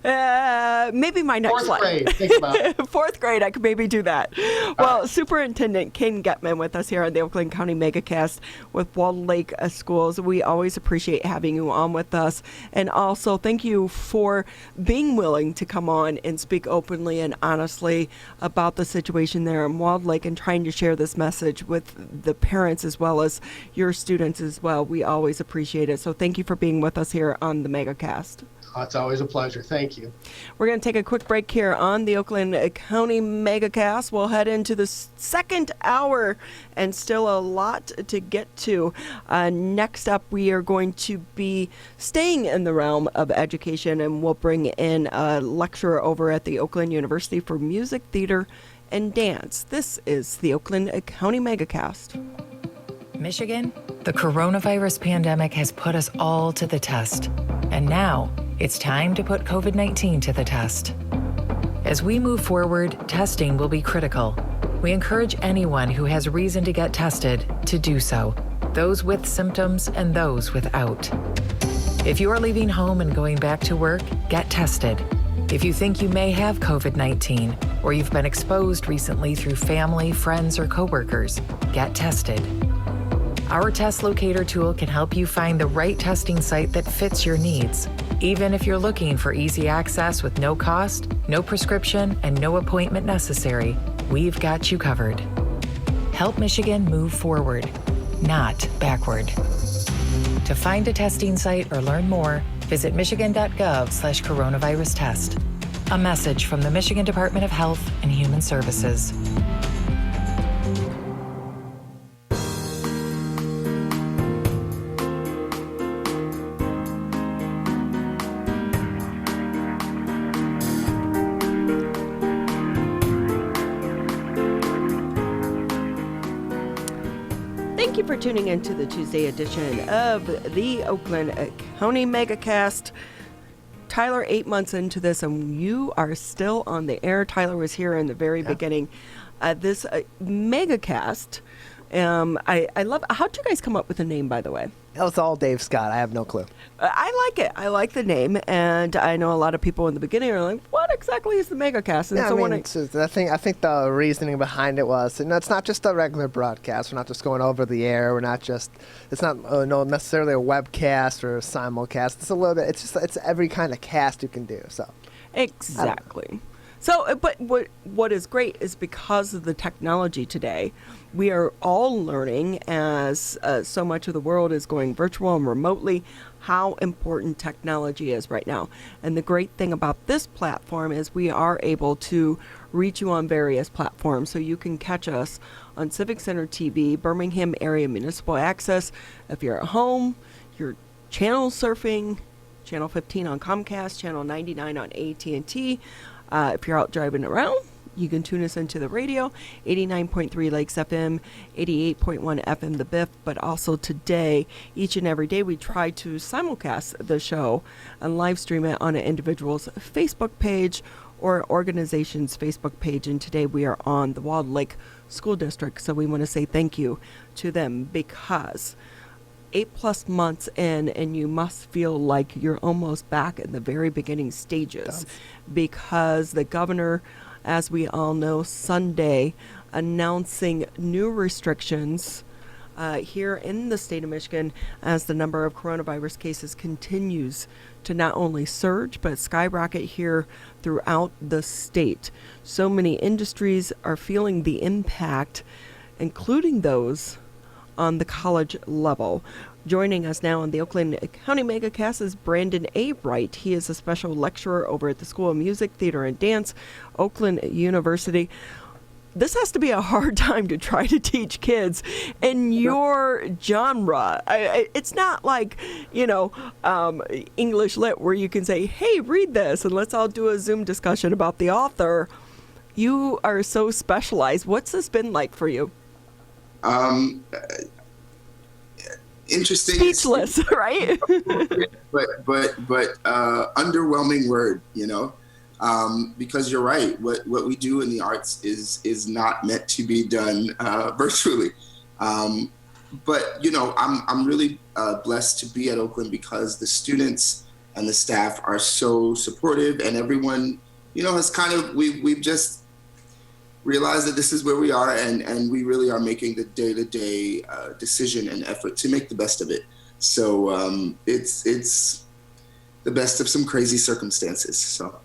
Maybe my next 4th grade, think about it. 4th grade, I could maybe do that. Well, Superintendent Kenneth Gutman with us here on the Oakland County Megacast with Walled Lake Schools. We always appreciate having you on with us. And also, thank you for being willing to come on and speak openly and honestly about the situation there in Walled Lake and trying to share this message with the parents as well as your students as well. We always appreciate it. So thank you for being with us here on the Megacast. Oh, it's always a pleasure. Thank you. We're going to take a quick break here on the Oakland County Megacast. We'll head into the 2nd hour and still a lot to get to. Next up, we are going to be staying in the realm of education, and we'll bring in a lecturer over at the Oakland University for Music, Theater, and Dance. This is the Oakland County Megacast. Michigan, the coronavirus pandemic has put us all to the test. And now, it's time to put COVID-19 to the test. As we move forward, testing will be critical. We encourage anyone who has reason to get tested to do so, those with symptoms and those without. If you are leaving home and going back to work, get tested. If you think you may have COVID-19 or you've been exposed recently through family, friends, or coworkers, get tested. Our test locator tool can help you find the right testing site that fits your needs. Even if you're looking for easy access with no cost, no prescription, and no appointment necessary, we've got you covered. Help Michigan move forward, not backward. To find a testing site or learn more, visit michigan.gov/coronavirus test. A message from the Michigan Department of Health and Human Services. Thank you for tuning in to the Tuesday edition of the Oakland County Megacast. Tyler, 8 months into this, and you are still on the air. Tyler was here in the very beginning. This Megacast, I love. How'd you guys come up with the name, by the way? That was all Dave Scott. I have no clue. I like it. I like the name, and I know a lot of people in the beginning are like, "What exactly is the Megacast?" And yeah, I think the reasoning behind it was, and it's not just a regular broadcast. We're not just going over the air. We're not just. It's not no necessarily a webcast or a simulcast. It's a little bit. It's every kind of cast you can do. So exactly. So, but what is great is because of the technology today, we are all learning as so much of the world is going virtual and remotely, how important technology is right now. And the great thing about this platform is we are able to reach you on various platforms. So you can catch us on Civic Center TV, Birmingham Area Municipal Access. If you're at home, you're channel surfing, Channel 15 on Comcast, Channel 99 on AT&T. If you're out driving around, you can tune us into the radio, 89.3 Lakes FM, 88.1 FM The Biff, but also today, each and every day, we try to simulcast the show and live stream it on an individual's Facebook page or organization's Facebook page. And today we are on the Walled Lake School District, so we want to say thank you to them because 8+ months in, and you must feel like you're almost back in the very beginning stages because the governor, as we all know, Sunday announcing new restrictions here in the state of Michigan as the number of coronavirus cases continues to not only surge but skyrocket here throughout the state. So many industries are feeling the impact, including those on the college level. Joining us now on the Oakland County Megacast is Brandon A. Wright. He is a special lecturer over at the School of Music, Theater, and Dance, Oakland University. This has to be a hard time to try to teach kids in your genre. It's not like, English Lit where you can say, hey, read this, and let's all do a Zoom discussion about the author. You are so specialized. What's this been like for you? Interesting. Speechless, right? but underwhelming word, because you're right. What we do in the arts is not meant to be done virtually. But I'm really blessed to be at Oakland because the students and the staff are so supportive, and everyone, has kind of we've just realize that this is where we are, and we really are making the day-to-day decision and effort to make the best of it. So it's the best of some crazy circumstances. So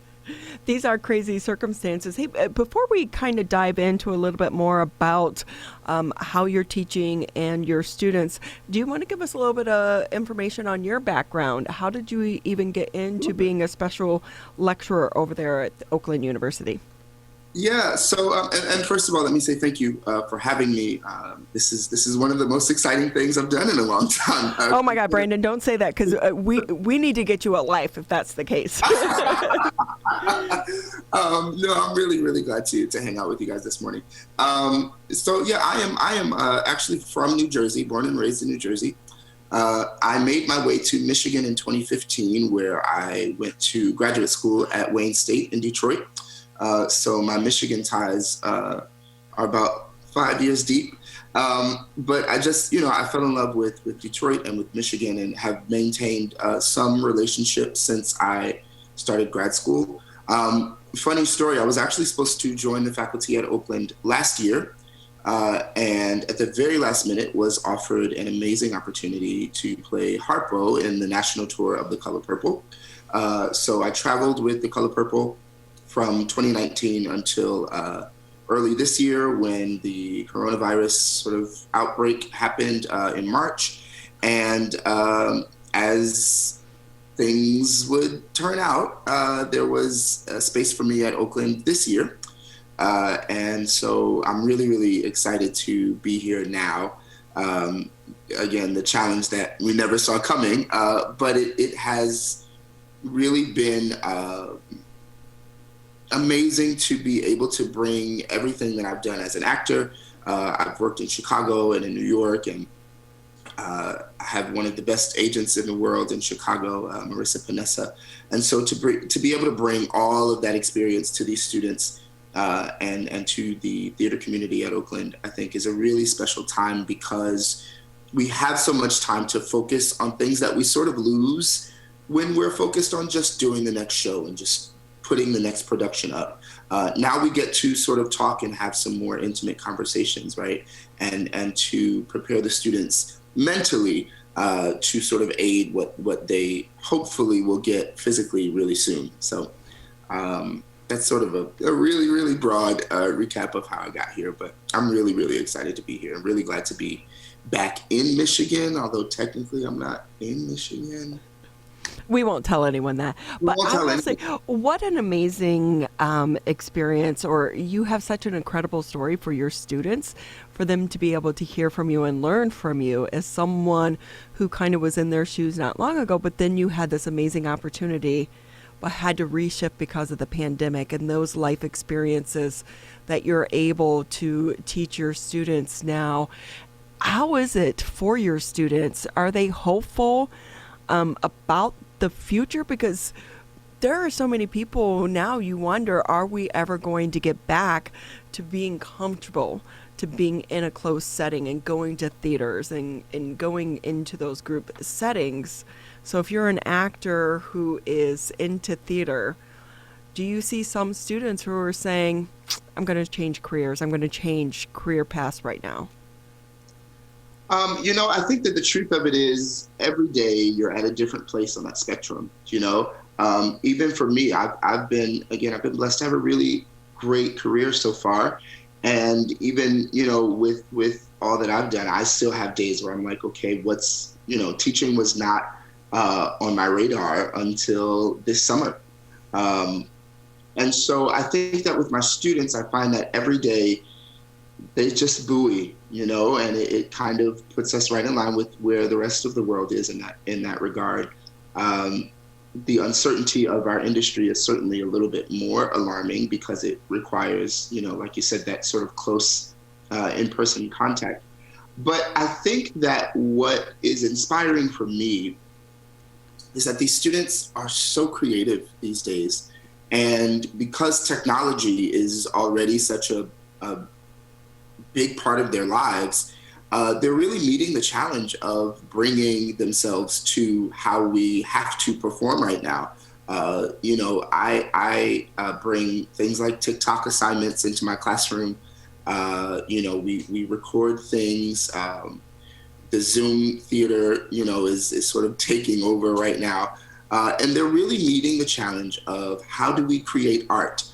these are crazy circumstances. Hey, before we kind of dive into a little bit more about how you're teaching and your students, do you want to give us a little bit of information on your background? How did you even get into being a special lecturer over there at Oakland University? Yeah. So, and first of all, let me say thank you for having me. This is one of the most exciting things I've done in a long time. Oh my God, Brandon, don't say that because we need to get you a life if that's the case. No, I'm really, really glad to hang out with you guys this morning. So yeah, I am actually from New Jersey, born and raised in New Jersey. I made my way to Michigan in 2015, where I went to graduate school at Wayne State in Detroit. So my Michigan ties are are about 5 years deep. But I just, I fell in love with Detroit and with Michigan and have maintained some relationships since I started grad school. Funny story, I was actually supposed to join the faculty at Oakland last year, and at the very last minute was offered an amazing opportunity to play harpo in the national tour of The Color Purple. So I traveled with The Color Purple from 2019 until early this year when the coronavirus sort of outbreak happened in March. And as things would turn out, there was a space for me at Oakland this year. And so I'm really, really excited to be here now. Again, the challenge that we never saw coming, but it has really been amazing to be able to bring everything that I've done as an actor. I've worked in Chicago and in New York, and I have one of the best agents in the world in Chicago, Marissa Panessa. And so to be able to bring all of that experience to these students and to the theater community at Oakland, I think is a really special time, because we have so much time to focus on things that we sort of lose when we're focused on just doing the next show and just putting the next production up. Now we get to sort of talk and have some more intimate conversations, right? And to prepare the students mentally to sort of aid what they hopefully will get physically really soon. So that's sort of a really, really broad recap of how I got here, but I'm really, really excited to be here. I'm really glad to be back in Michigan, although technically I'm not in Michigan. We won't tell anyone that. But I will say, what an amazing experience, or you have such an incredible story for your students, for them to be able to hear from you and learn from you as someone who kind of was in their shoes not long ago, but then you had this amazing opportunity, but had to reshift because of the pandemic, and those life experiences that you're able to teach your students now. How is it for your students? Are they hopeful about the future? Because there are so many people now, you wonder, are we ever going to get back to being comfortable, to being in a closed setting and going to theaters and going into those group settings? So if you're an actor who is into theater, do you see some students who are saying, I'm going to change careers, I'm going to change career paths right now? I think that the truth of it is every day you're at a different place on that spectrum, even for me, I've been blessed to have a really great career so far. And even, with all that I've done, I still have days where I'm like, okay, teaching was not on my radar until this summer. And so I think that with my students, I find that every day they just buoy, and it kind of puts us right in line with where the rest of the world is in that regard. The uncertainty of our industry is certainly a little bit more alarming because it requires, like you said, that sort of close in-person contact. But I think that what is inspiring for me is that these students are so creative these days. And because technology is already such a big part of their lives, they're really meeting the challenge of bringing themselves to how we have to perform right now. I bring things like TikTok assignments into my classroom. We record things. The Zoom theater, is sort of taking over right now. And they're really meeting the challenge of how do we create art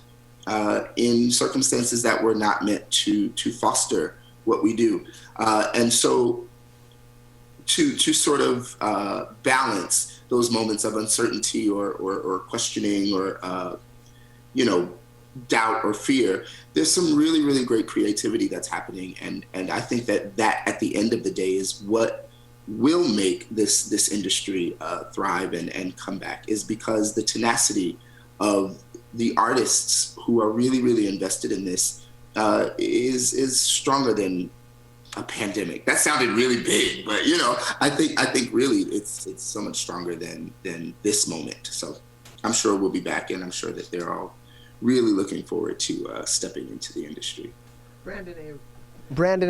in circumstances that were not meant to foster what we do. And so to sort of balance those moments of uncertainty or questioning or, doubt or fear, there's some really, really great creativity that's happening. And I think that at the end of the day is what will make this industry thrive and come back, is because the tenacity of the artists who are really, really invested in this is stronger than a pandemic. That sounded really big, but I think really it's so much stronger than this moment. So I'm sure we'll be back, and I'm sure that they're all really looking forward to stepping into the industry. Brandon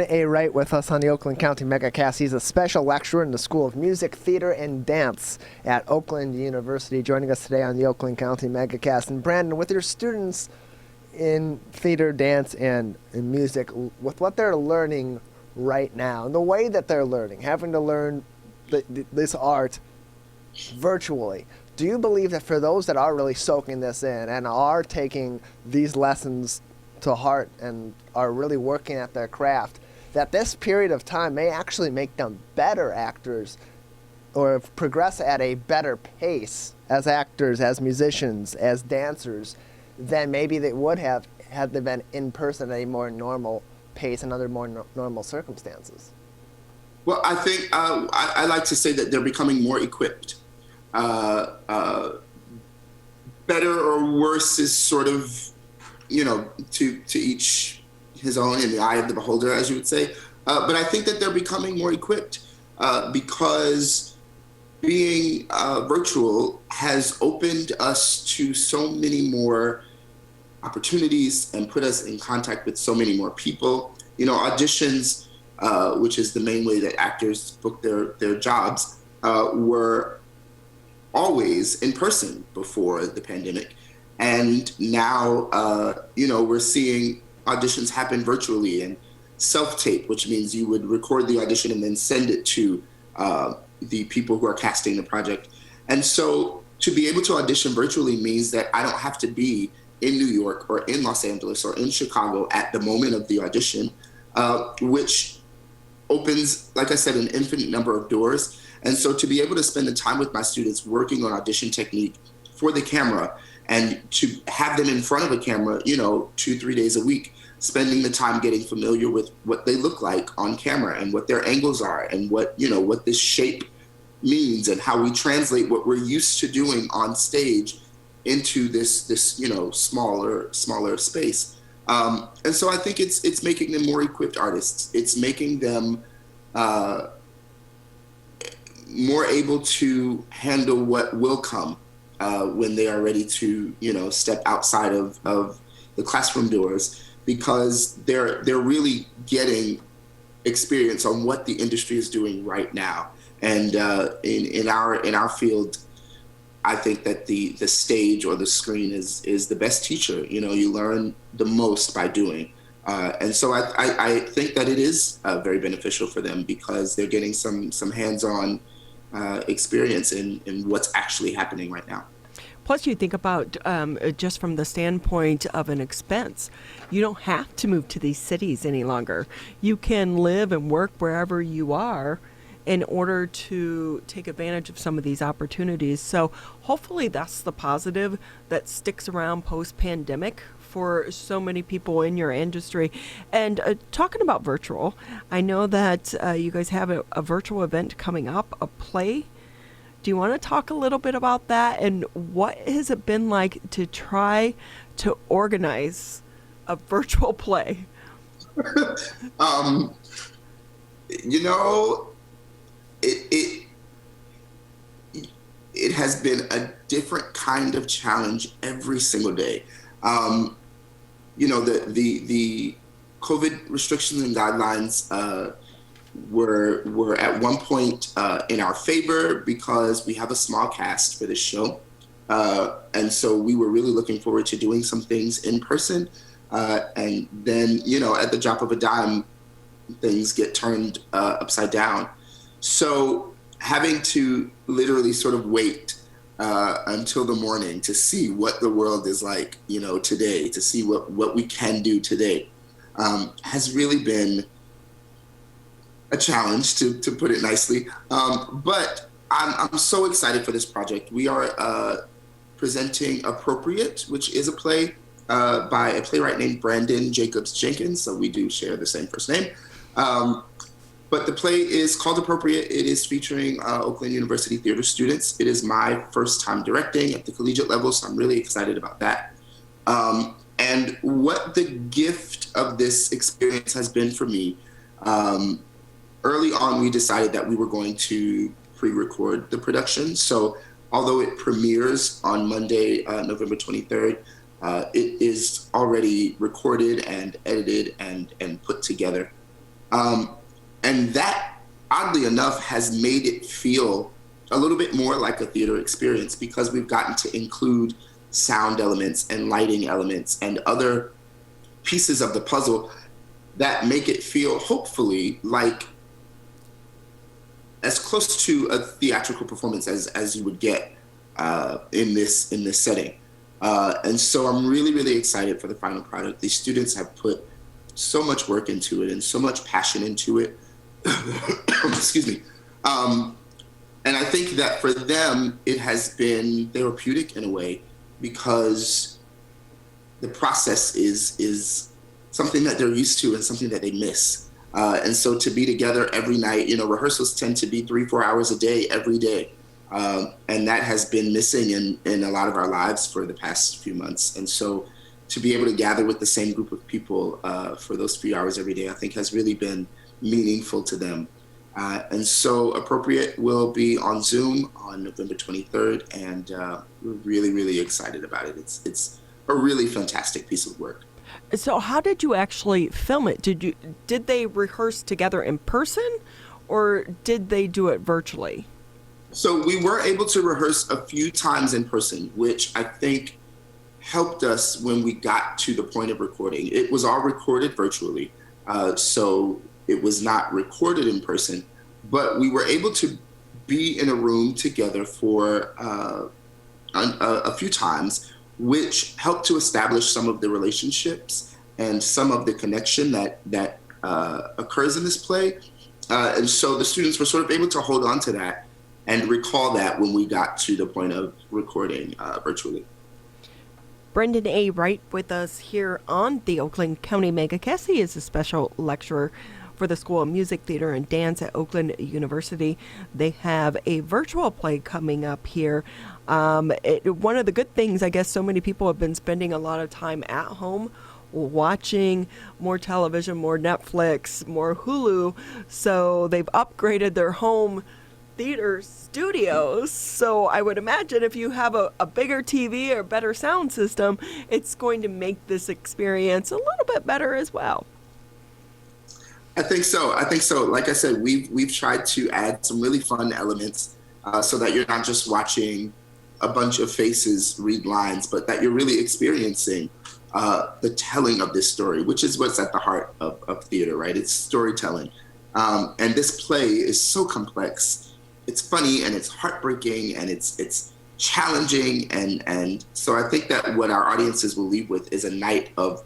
A. Wright with us on the Oakland County Megacast. He's a special lecturer in the School of Music, Theater, and Dance at Oakland University, joining us today on the Oakland County Megacast. And Brandon, with your students in theater, dance, and music, with what they're learning right now, and the way that they're learning, having to learn this art virtually, do you believe that for those that are really soaking this in and are taking these lessons to heart and are really working at their craft, that this period of time may actually make them better actors or progress at a better pace as actors, as musicians, as dancers than maybe they would have had they been in person at a more normal pace and under more normal circumstances? Well, I think I like to say that they're becoming more equipped. Better or worse is sort of, to each his own, in the eye of the beholder, as you would say. But I think that they're becoming more equipped because being virtual has opened us to so many more opportunities and put us in contact with so many more people. Auditions, which is the main way that actors book their jobs, were always in person before the pandemic. And now, we're seeing auditions happen virtually and self-tape, which means you would record the audition and then send it to the people who are casting the project. And so to be able to audition virtually means that I don't have to be in New York or in Los Angeles or in Chicago at the moment of the audition, which opens, like I said, an infinite number of doors. And so to be able to spend the time with my students working on audition technique for the camera and to have them in front of a camera, 2-3 days a week, spending the time getting familiar with what they look like on camera and what their angles are and what this shape means and how we translate what we're used to doing on stage into this smaller space. And so I think it's making them more equipped artists. It's making them more able to handle what will come when they are ready to, step outside of the classroom doors, because they're really getting experience on what the industry is doing right now. And in our field, I think that the stage or the screen is the best teacher. You learn the most by doing. And so I think that it is very beneficial for them because they're getting some hands-on experience in what's actually happening right now. Plus, you think about just from the standpoint of an expense, you don't have to move to these cities any longer. You can live and work wherever you are in order to take advantage of some of these opportunities. So hopefully that's the positive that sticks around post-pandemic for so many people in your industry. And talking about virtual, I know that you guys have a virtual event coming up, a play. Do you want to talk a little bit about that? And what has it been like to try to organize a virtual play? It has been a different kind of challenge every single day. The COVID restrictions and guidelines were at one point in our favor because we have a small cast for this show. And so we were really looking forward to doing some things in person. And then, at the drop of a dime, things get turned upside down. So having to literally sort of wait until the morning to see what the world is like, today, to see what we can do today, has really been a challenge, to put it nicely. But I'm so excited for this project. We are presenting Appropriate, which is a play by a playwright named Brandon Jacobs Jenkins. So we do share the same first name. But the play is called Appropriate. It is featuring Oakland University theater students. It is my first time directing at the collegiate level, so I'm really excited about that. And what the gift of this experience has been for me, early on we decided that we were going to pre-record the production. So although it premieres on Monday, November 23rd, It is already recorded and edited and put together. And that, oddly enough, has made it feel a little bit more like a theater experience because we've gotten to include sound elements and lighting elements and other pieces of the puzzle that make it feel, hopefully, like as close to a theatrical performance as you would get in this setting. And so I'm really, really excited for the final product. These students have put so much work into it and so much passion into it. Excuse me. And I think that for them, it has been therapeutic in a way because the process is something that they're used to and something that they miss. And so to be together every night, rehearsals tend to be 3-4 hours a day, every day. And that has been missing in a lot of our lives for the past few months. And so to be able to gather with the same group of people for those few hours every day, I think has really been meaningful to them. And so Appropriate will be on Zoom on November 23rd, and we're really, really excited about it. It's a really fantastic piece of work. So how did you actually film it? Did they rehearse together in person, or did they do it virtually? So we were able to rehearse a few times in person, which I think helped us when we got to the point of recording. It was all recorded virtually, so it was not recorded in person, but we were able to be in a room together for a few times, which helped to establish some of the relationships and some of the connection that occurs in this play. And so the students were sort of able to hold on to that and recall that when we got to the point of recording virtually. Brendan A. Wright with us here on the Oakland County Megacast. He is a special lecturer for the School of Music, Theater, and Dance at Oakland University. They have a virtual play coming up here. One of the good things, I guess, so many people have been spending a lot of time at home watching more television, more Netflix, more Hulu. So they've upgraded their home theater studios. So I would imagine if you have a bigger TV or better sound system, it's going to make this experience a little bit better as well. I think so. Like I said, we've tried to add some really fun elements so that you're not just watching a bunch of faces read lines, but that you're really experiencing the telling of this story, which is what's at the heart of theater, right? It's storytelling. And this play is so complex. It's funny and it's heartbreaking and it's challenging. And so I think that what our audiences will leave with is a night of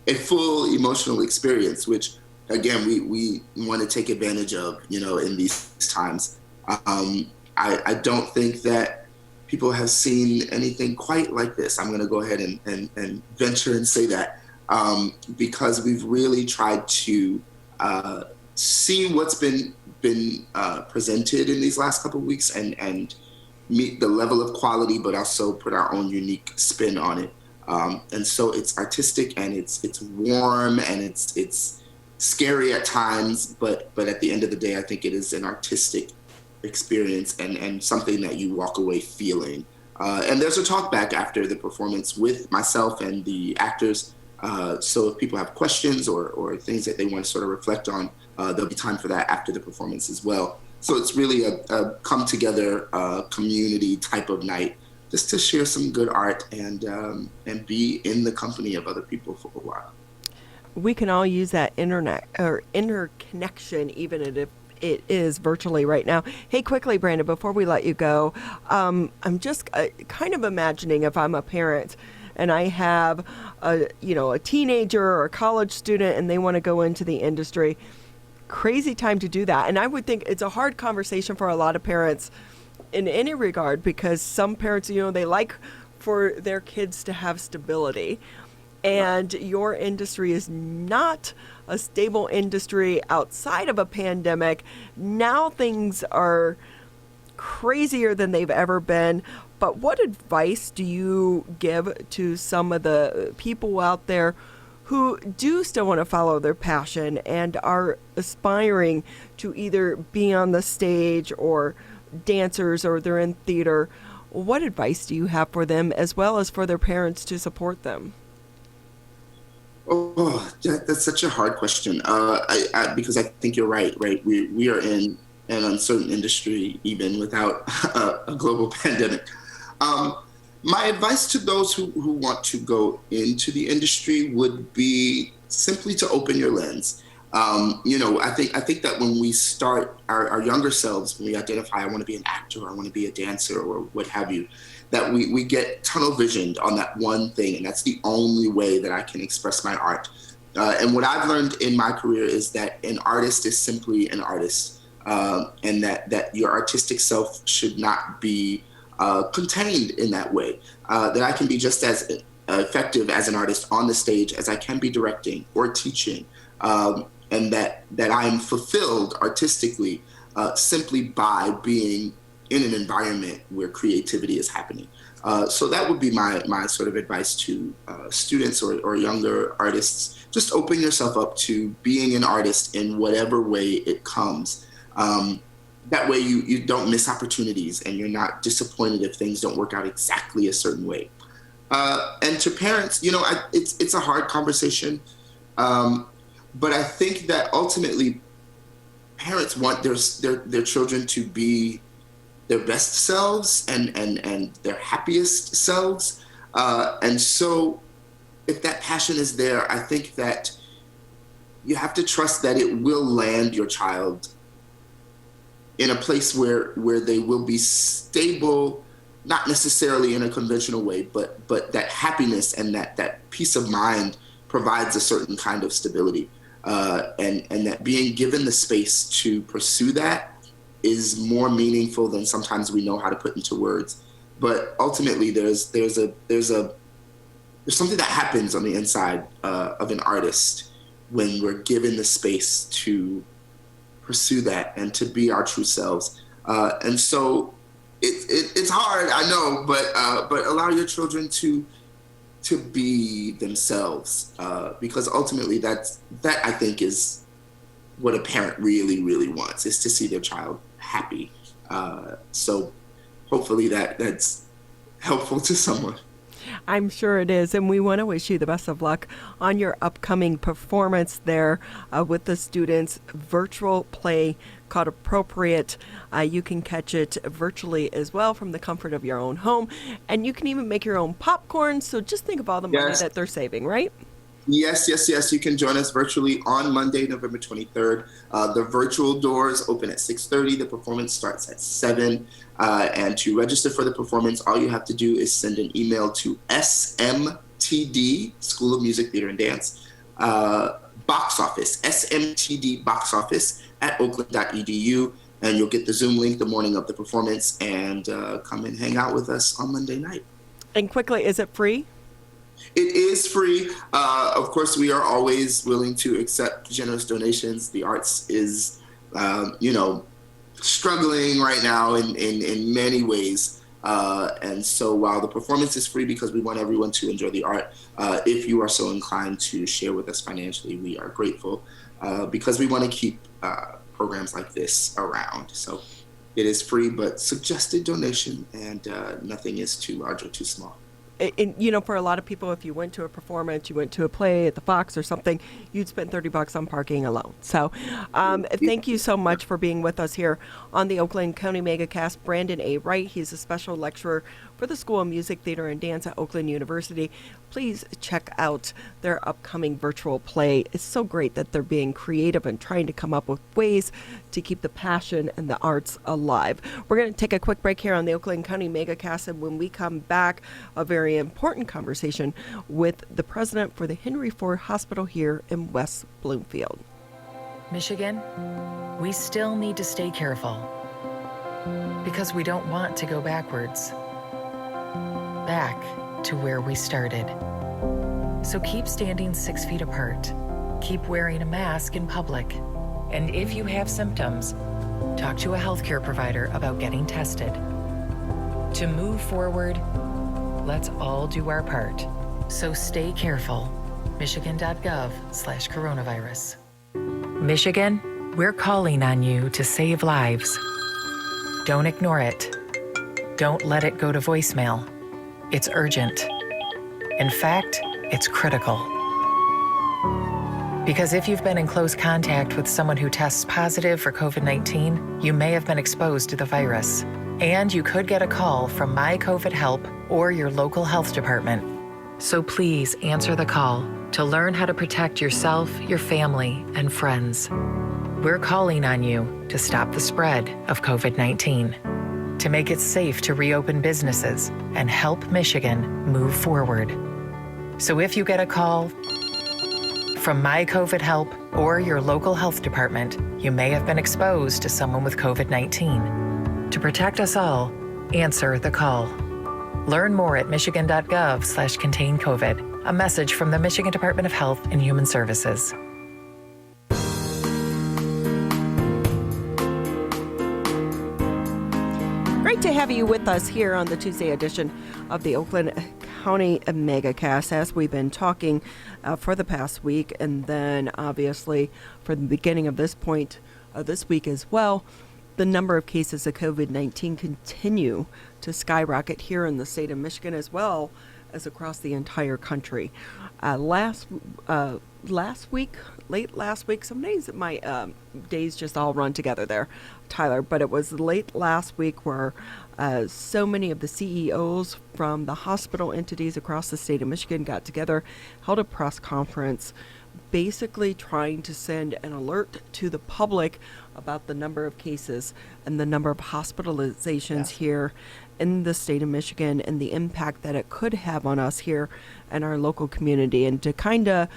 a full emotional experience, which again, we want to take advantage of, in these times. I don't think that people have seen anything quite like this. I'm going to go ahead and venture and say that because we've really tried to see what's been presented in these last couple of weeks and meet the level of quality, but also put our own unique spin on it. And so it's artistic and it's warm and it's scary at times, but at the end of the day, I think it is an artistic experience and something that you walk away feeling. And there's a talk back after the performance with myself and the actors. So if people have questions or things that they want to sort of reflect on, there'll be time for that after the performance as well. So it's really a come together community type of night, just to share some good art and be in the company of other people for a while. We can all use that internet or interconnection, even if it is virtually right now. Hey, quickly, Brandon, before we let you go, I'm just kind of imagining if I'm a parent and I have a teenager or a college student and they want to go into the industry. Crazy time to do that. And I would think it's a hard conversation for a lot of parents in any regard, because some parents, they like for their kids to have stability. And your industry is not a stable industry outside of a pandemic. Now things are crazier than they've ever been. But what advice do you give to some of the people out there who do still want to follow their passion and are aspiring to either be on the stage or dancers or they're in theater? what advice do you have for them as well as for their parents to support them? Oh, that's such a hard question. Because I think you're right. We are in an uncertain industry, even without a global pandemic. My advice to those who want to go into the industry would be simply to open your lens. I think that when we start our younger selves, when we identify, I want to be an actor, or I want to be a dancer, or what have you, that we get tunnel visioned on that one thing, and that's the only way that I can express my art. And what I've learned in my career is that an artist is simply an artist, and that your artistic self should not be contained in that way. That I can be just as effective as an artist on the stage as I can be directing or teaching, and that I'm fulfilled artistically simply by being in an environment where creativity is happening. So that would be my sort of advice to students or younger artists. Just open yourself up to being an artist in whatever way it comes. That way you don't miss opportunities, and you're not disappointed if things don't work out exactly a certain way. And to parents, it's a hard conversation. But I think that ultimately parents want their children to be their best selves and their happiest selves. And so if that passion is there, I think that you have to trust that it will land your child in a place where they will be stable, not necessarily in a conventional way, but that happiness and that peace of mind provides a certain kind of stability. And that being given the space to pursue that is more meaningful than sometimes we know how to put into words. But ultimately, there's something that happens on the inside of an artist when we're given the space to pursue that and to be our true selves. And so it's hard, I know, but allow your children to be themselves, because ultimately that I think is what a parent really, really wants, is to see their child happy. So hopefully that's helpful to someone. I'm sure it is, and we want to wish you the best of luck on your upcoming performance there with the students. Virtual play called Appropriate. You can catch it virtually as well from the comfort of your own home, and you can even make your own popcorn. So just think of all the money that they're saving, right? Yes. You can join us virtually on Monday, November 23rd. The virtual doors open at 6:30. The performance starts at 7. And to register for the performance, all you have to do is send an email to SMTD, School of Music, Theater, and Dance, box office, SMTD box office at oakland.edu. And you'll get the Zoom link the morning of the performance, and come and hang out with us on Monday night. And quickly, is it free? It is free. Of course, we are always willing to accept generous donations. The arts is, struggling right now in many ways. And so while the performance is free because we want everyone to enjoy the art, if you are so inclined to share with us financially, we are grateful because we want to keep programs like this around. So it is free, but suggested donation, and nothing is too large or too small. For a lot of people, if you went to a performance, you went to a play at the Fox or something, you'd spend $30 on parking alone. So thank you so much for being with us here on the Oakland County Megacast. Brandon A. Wright, he's a special lecturer for the School of Music, Theater, and Dance at Oakland University. Please check out their upcoming virtual play. It's so great that they're being creative and trying to come up with ways to keep the passion and the arts alive. We're going to take a quick break here on the Oakland County Megacast, and when we come back, a very important conversation with the president for the Henry Ford Hospital here in West Bloomfield. Michigan, we still need to stay careful because we don't want to go backwards. Back to where we started. So keep standing 6 feet apart. Keep wearing a mask in public. And if you have symptoms, talk to a healthcare provider about getting tested. To move forward, let's all do our part. So stay careful. Michigan.gov/coronavirus. Michigan, we're calling on you to save lives. Don't ignore it. Don't let it go to voicemail. It's urgent. In fact, it's critical. Because if you've been in close contact with someone who tests positive for COVID-19, you may have been exposed to the virus. And you could get a call from My COVID Help or your local health department. So please answer the call to learn how to protect yourself, your family, and friends. We're calling on you to stop the spread of COVID-19, to make it safe to reopen businesses and help Michigan move forward. So if you get a call from My COVID Help or your local health department, you may have been exposed to someone with COVID-19. To protect us all, answer the call. Learn more at michigan.gov/containcovid. A message from the Michigan Department of Health and Human Services. Great to have you with us here on the Tuesday edition of the Oakland County Megacast, as we've been talking for the past week, and then obviously for the beginning of this point this week as well. The number of cases of COVID-19 continue to skyrocket here in the state of Michigan as well as across the entire country. Last week, late last week, some days my days just all run together there, Tyler, but it was late last week where so many of the CEOs from the hospital entities across the state of Michigan got together, held a press conference, basically trying to send an alert to the public about the number of cases and the number of hospitalizations here in the state of Michigan and the impact that it could have on us here and our local community. And to kind of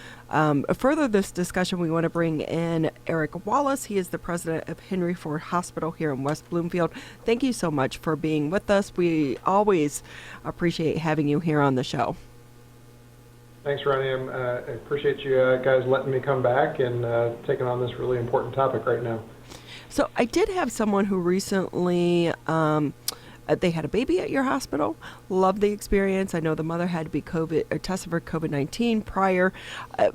further this discussion, we want to bring in Eric Wallace. He is the president of Henry Ford Hospital here in West Bloomfield. Thank you so much for being with us. We always appreciate having you here on the show. Thanks, Ronnie. I appreciate you guys letting me come back and taking on this really important topic right now. So I did have someone who recently, they had a baby at your hospital. Loved the experience. I know the mother had to be tested for COVID-19 prior,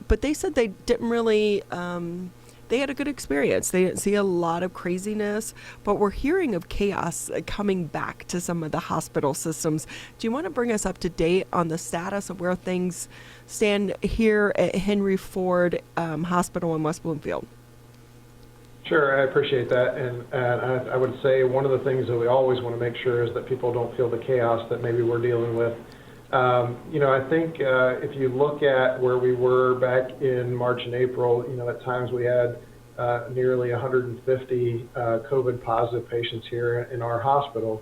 but they said they didn't really, they had a good experience. They didn't see a lot of craziness, but we're hearing of chaos coming back to some of the hospital systems. Do you want to bring us up to date on the status of where things stand here at Henry Ford Hospital in West Bloomfield? Sure, I appreciate that. And I would say one of the things that we always want to make sure is that people don't feel the chaos that maybe we're dealing with. I think if you look at where we were back in March and April, at times we had nearly 150 COVID positive patients here in our hospital.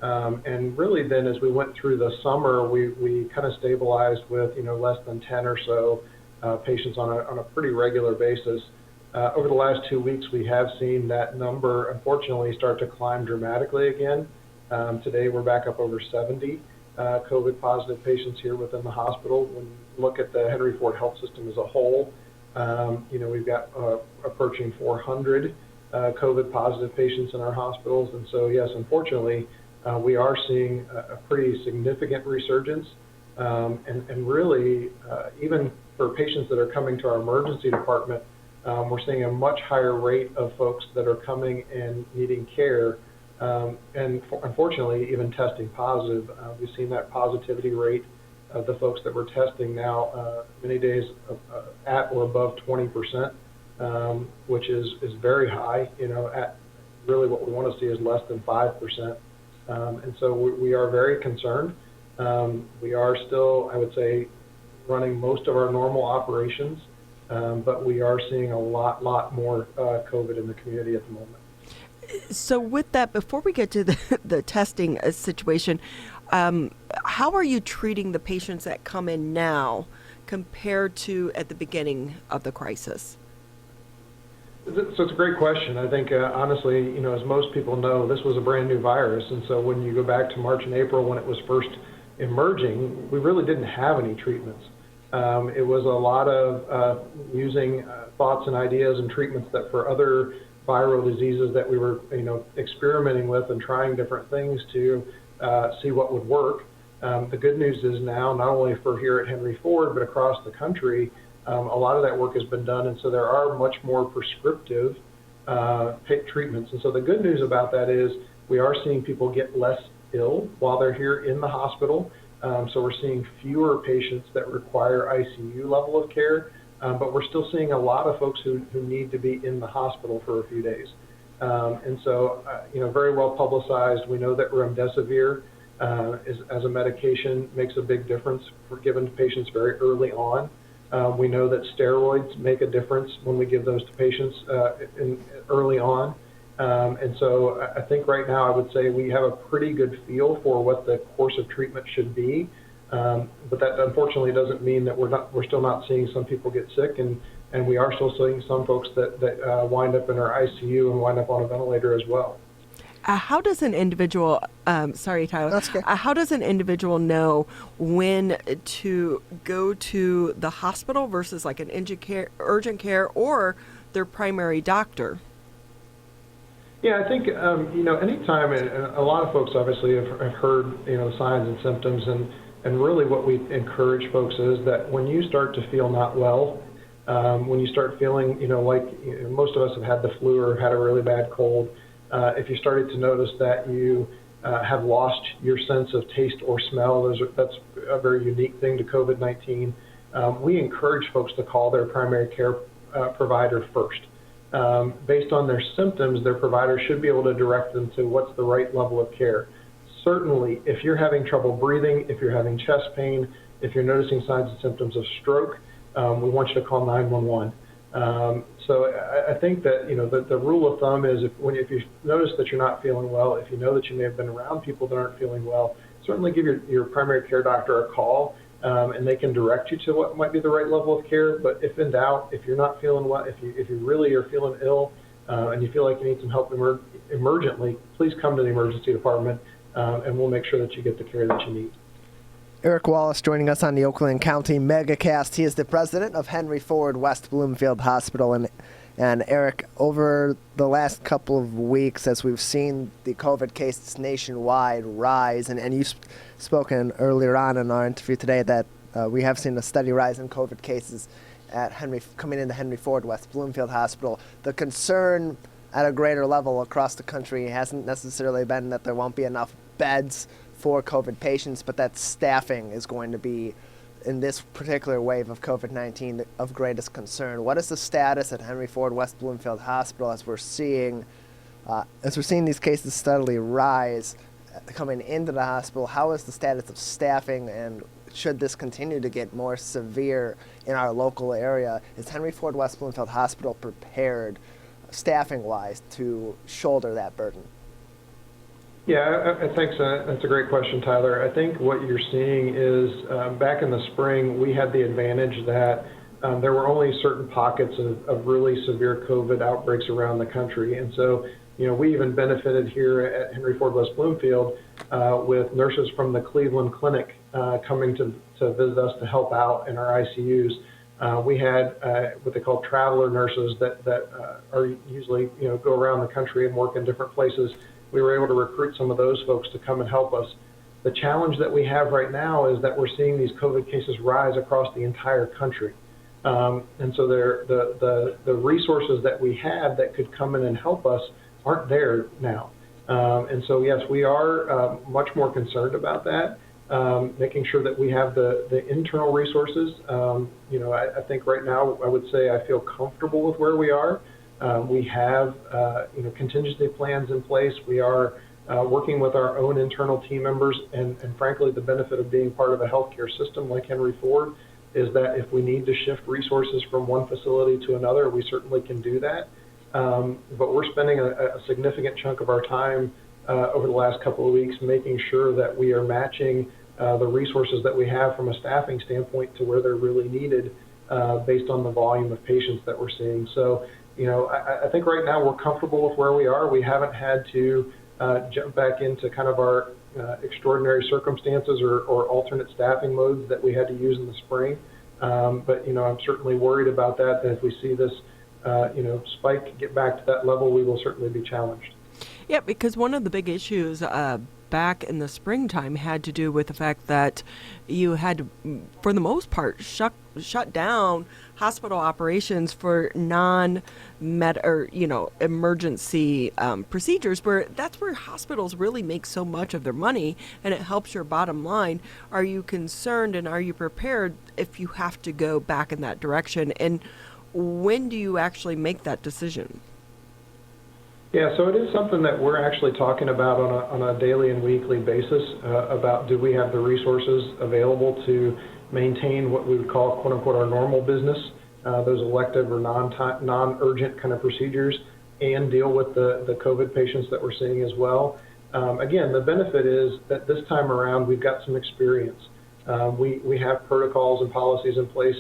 And really then as we went through the summer, we kind of stabilized with, less than 10 or so patients on a pretty regular basis. Over the last 2 weeks, we have seen that number, unfortunately, start to climb dramatically again. Today, we're back up over 70 COVID positive patients here within the hospital. When you look at the Henry Ford Health System as a whole, we've got approaching 400 COVID positive patients in our hospitals. And so, yes, unfortunately, we are seeing a pretty significant resurgence. And really, even for patients that are coming to our emergency department, we're seeing a much higher rate of folks that are coming and needing care, and unfortunately, even testing positive. We've seen that positivity rate of the folks that we're testing now many days at or above 20%, which is very high. At really what we want to see is less than 5%. And so we are very concerned. We are still, I would say, running most of our normal operations. But we are seeing a lot more COVID in the community at the moment. So with that, before we get to the testing situation, how are you treating the patients that come in now compared to at the beginning of the crisis? So it's a great question. I think, honestly, as most people know, this was a brand new virus. And so when you go back to March and April when it was first emerging, we really didn't have any treatments. It was a lot of using thoughts and ideas and treatments that for other viral diseases that we were, experimenting with and trying different things to see what would work. The good news is now, not only for here at Henry Ford, but across the country, a lot of that work has been done. And so there are much more prescriptive treatments. And so the good news about that is we are seeing people get less ill while they're here in the hospital. So we're seeing fewer patients that require ICU level of care, but we're still seeing a lot of folks who need to be in the hospital for a few days. And so, very well publicized. We know that remdesivir as a medication makes a big difference for given to patients very early on. We know that steroids make a difference when we give those to patients early on. And so I think right now I would say we have a pretty good feel for what the course of treatment should be. But that unfortunately doesn't mean that we're still not seeing some people get sick, and we are still seeing some folks that wind up in our ICU and wind up on a ventilator as well. How does an individual, sorry, Tyler, That's okay. How does an individual know when to go to the hospital versus like an urgent care or their primary doctor? Yeah, I think, anytime, and a lot of folks obviously have heard, signs and symptoms, and really what we encourage folks is that when you start to feel not well, when you start feeling, most of us have had the flu or had a really bad cold, if you started to notice that you have lost your sense of taste or smell, that's a very unique thing to COVID-19. We encourage folks to call their primary care provider first. Based on their symptoms, their provider should be able to direct them to what's the right level of care. Certainly, if you're having trouble breathing, if you're having chest pain, if you're noticing signs and symptoms of stroke, we want you to call 911. So I think that the rule of thumb is if you notice that you're not feeling well, if you know that you may have been around people that aren't feeling well, certainly give your primary care doctor a call, and they can direct you to what might be the right level of care. But if in doubt, if you're not feeling well, if you really are feeling ill, and you feel like you need some help emergently, please come to the emergency department, and we'll make sure that you get the care that you need. Eric Wallace joining us on the Oakland County Megacast. He is the president of Henry Ford West Bloomfield Hospital. And Eric, over the last couple of weeks, as we've seen the COVID cases nationwide rise, and you've spoken earlier on in our interview today that we have seen a steady rise in COVID cases at coming into Henry Ford West Bloomfield Hospital. The concern at a greater level across the country hasn't necessarily been that there won't be enough beds for COVID patients, but that staffing is going to be, in this particular wave of COVID-19, of greatest concern. What is the status at Henry Ford West Bloomfield Hospital as we're seeing these cases steadily rise coming into the hospital? How is the status of staffing, and should this continue to get more severe in our local area? Is Henry Ford West Bloomfield Hospital prepared, staffing-wise, to shoulder that burden? Yeah, I think so. That's a great question, Tyler. I think what you're seeing is back in the spring, we had the advantage that there were only certain pockets of really severe COVID outbreaks around the country. And so, we even benefited here at Henry Ford West Bloomfield with nurses from the Cleveland Clinic coming to visit us to help out in our ICUs. We had what they call traveler nurses that are usually, go around the country and work in different places. We were able to recruit some of those folks to come and help us. The challenge that we have right now is that we're seeing these COVID cases rise across the entire country. And so the resources that we had that could come in and help us aren't there now. And so, yes, we are much more concerned about that, making sure that we have the internal resources. I think right now I would say I feel comfortable with where we are. We have, contingency plans in place. We are working with our own internal team members, and frankly, the benefit of being part of a healthcare system like Henry Ford is that if we need to shift resources from one facility to another, we certainly can do that. But we're spending a significant chunk of our time over the last couple of weeks making sure that we are matching the resources that we have from a staffing standpoint to where they're really needed based on the volume of patients that we're seeing. So, I think right now we're comfortable with where we are. We haven't had to jump back into kind of our extraordinary circumstances or alternate staffing modes that we had to use in the spring. But, I'm certainly worried about that if we see this, spike get back to that level, we will certainly be challenged. Yeah, because one of the big issues back in the springtime had to do with the fact that you had to, for the most part, shut down hospital operations for emergency procedures, where that's where hospitals really make so much of their money, and it helps your bottom line. Are you concerned, and are you prepared if you have to go back in that direction? And when do you actually make that decision? Yeah, so it is something that we're actually talking about on a daily and weekly basis about, do we have the resources available to maintain what we would call, quote unquote, our normal business, those elective or non-urgent kind of procedures, and deal with the COVID patients that we're seeing as well. Again, the benefit is that this time around we've got some experience. We have protocols and policies in place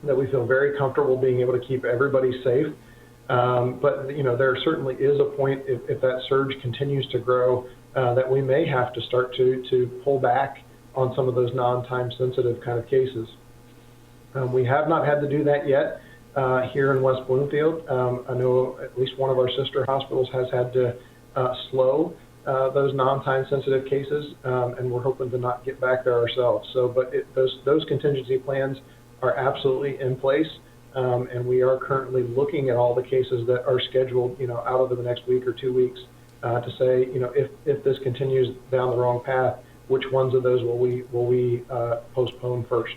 that we feel very comfortable being able to keep everybody safe. But there certainly is a point, if that surge continues to grow, that we may have to start to pull back on some of those non-time sensitive kind of cases. We have not had to do that yet here in West Bloomfield. I know at least one of our sister hospitals has had to slow those non-time sensitive cases, and we're hoping to not get back there ourselves. But those contingency plans are absolutely in place. And we are currently looking at all the cases that are scheduled, out of the next week or 2 weeks, to say, if this continues down the wrong path, which ones of those will we postpone first?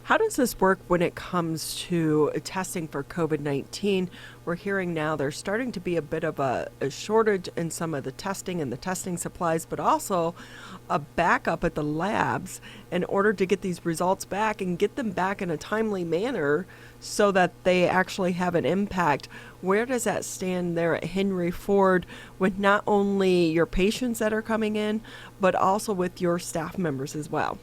How does this work when it comes to testing for COVID-19? We're hearing now there's starting to be a bit of a shortage in some of the testing and the testing supplies, but also a backup at the labs in order to get these results back and get them back in a timely manner so that they actually have an impact. Where does that stand there at Henry Ford with not only your patients that are coming in, but also with your staff members as well?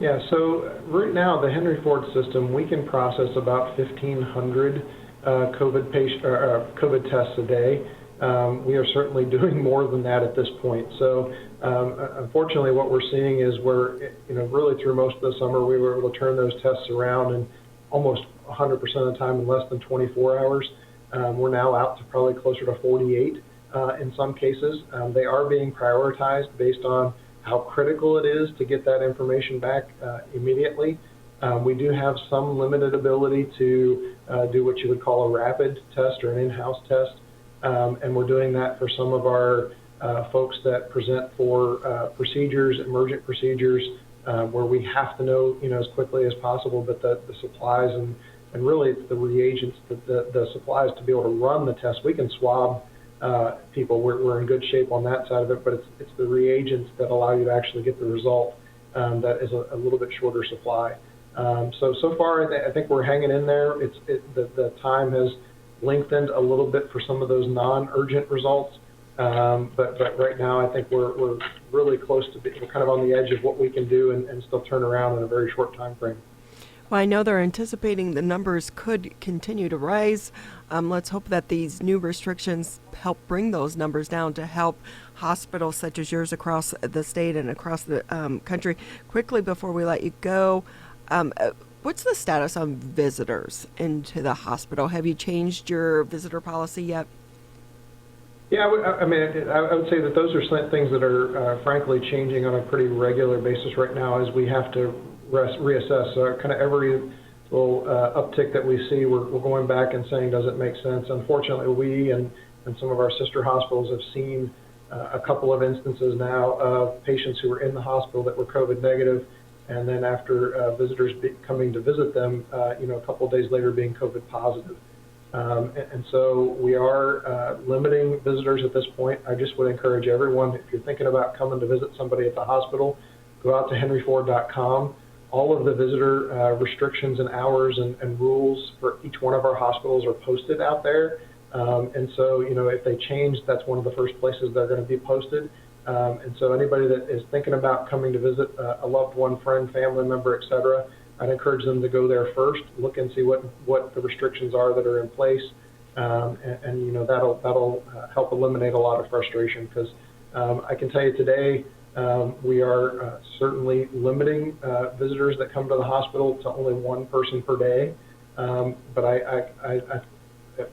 Yeah, so right now, the Henry Ford system, we can process about 1,500 COVID tests a day. We are certainly doing more than that at this point. So unfortunately, what we're seeing is really through most of the summer, we were able to turn those tests around in almost 100% of the time in less than 24 hours. We're now out to probably closer to 48 in some cases. They are being prioritized based on how critical it is to get that information back immediately. We do have some limited ability to do what you would call a rapid test or an in-house test, and we're doing that for some of our folks that present for procedures, emergent procedures, where we have to know, as quickly as possible, but the supplies and really it's the reagents, the supplies to be able to run the test. We can swab people. We're in good shape on that side of it, but it's the reagents that allow you to actually get the result that is a little bit shorter supply. So far, I think we're hanging in there. The time has lengthened a little bit for some of those non-urgent results, but right now I think we're really close to we're kind of on the edge of what we can do and still turn around in a very short time frame. Well, I know they're anticipating the numbers could continue to rise. Let's hope that these new restrictions help bring those numbers down to help hospitals such as yours across the state and across the country. Quickly, before we let you go, what's the status on visitors into the hospital? Have you changed your visitor policy yet? Yeah, I would say that those are things that are frankly changing on a pretty regular basis right now as we have to reassess. Kind of every little uptick that we see, we're going back and saying, does it make sense? Unfortunately, we and some of our sister hospitals have seen a couple of instances now of patients who were in the hospital that were COVID negative, and then after visitors coming to visit them, a couple of days later being COVID positive. And so we are limiting visitors at this point. I just would encourage everyone, if you're thinking about coming to visit somebody at the hospital, go out to henryford.com. All of the visitor restrictions and hours and rules for each one of our hospitals are posted out there. And so, if they change, that's one of the first places they're going to be posted. And so anybody that is thinking about coming to visit a loved one, friend, family member, et cetera, I'd encourage them to go there first, look and see what the restrictions are that are in place. And that'll help eliminate a lot of frustration, because I can tell you today, we are certainly limiting visitors that come to the hospital to only one person per day. But I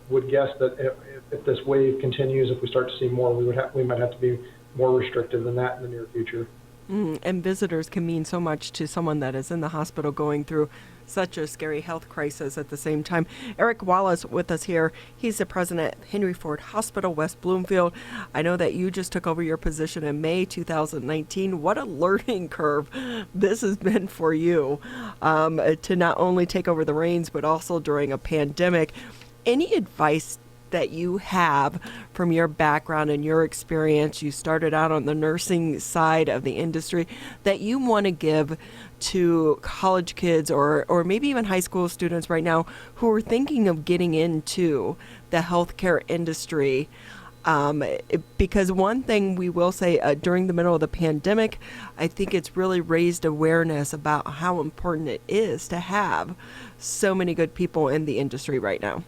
would guess that if this wave continues, if we start to see more, we might have to be more restrictive than that in the near future. And visitors can mean so much to someone that is in the hospital going through such a scary health crisis at the same time. Eric Wallace with us here. He's the president of Henry Ford Hospital, West Bloomfield. I know that you just took over your position in May 2019. What a learning curve this has been for you, to not only take over the reins, but also during a pandemic. Any advice that you have from your background and your experience? You started out on the nursing side of the industry that you want to give to college kids or maybe even high school students right now who are thinking of getting into the healthcare industry. Because one thing we will say during the middle of the pandemic, I think it's really raised awareness about how important it is to have so many good people in the industry right now.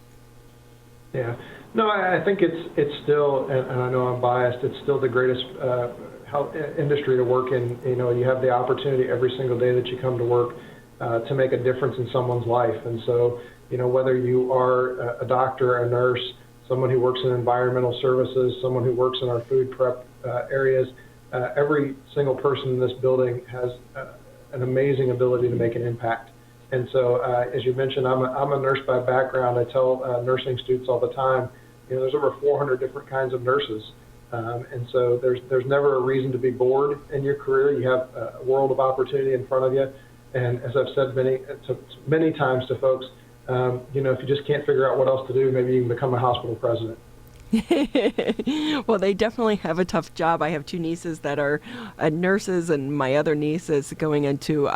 Yeah, no, I think it's still, and I know I'm biased, it's still the greatest health industry to work in. You know, you have the opportunity every single day that you come to work to make a difference in someone's life. And so, you know, whether you are a doctor, a nurse, someone who works in environmental services, someone who works in our food prep areas, every single person in this building has an amazing ability to make an impact. And so, as you mentioned, I'm a nurse by background. I tell nursing students all the time, you know, there's over 400 different kinds of nurses. And so there's never a reason to be bored in your career. You have a world of opportunity in front of you. And as I've said many times to folks, you know, if you just can't figure out what else to do, maybe you can become a hospital president. Well, they definitely have a tough job. I have two nieces that are nurses, and my other niece is going into,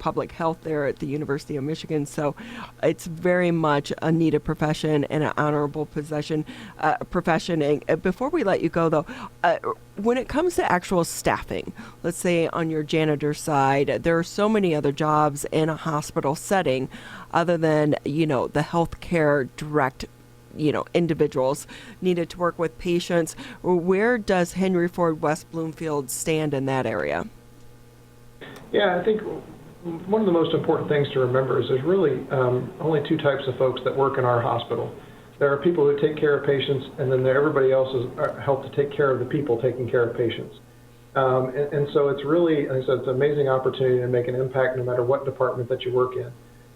public health there at the University of Michigan. So it's very much a needed profession and an honorable profession. And before we let you go, though, when it comes to actual staffing, let's say on your janitor side, there are so many other jobs in a hospital setting other than, the healthcare direct individuals needed to work with patients. Where does Henry Ford West Bloomfield stand in that area? Yeah, I think one of the most important things to remember is there's really only two types of folks that work in our hospital. There are people who take care of patients, and then everybody else is helped to take care of the people taking care of patients. And so it's really, like I said, it's an amazing opportunity to make an impact no matter what department that you work in.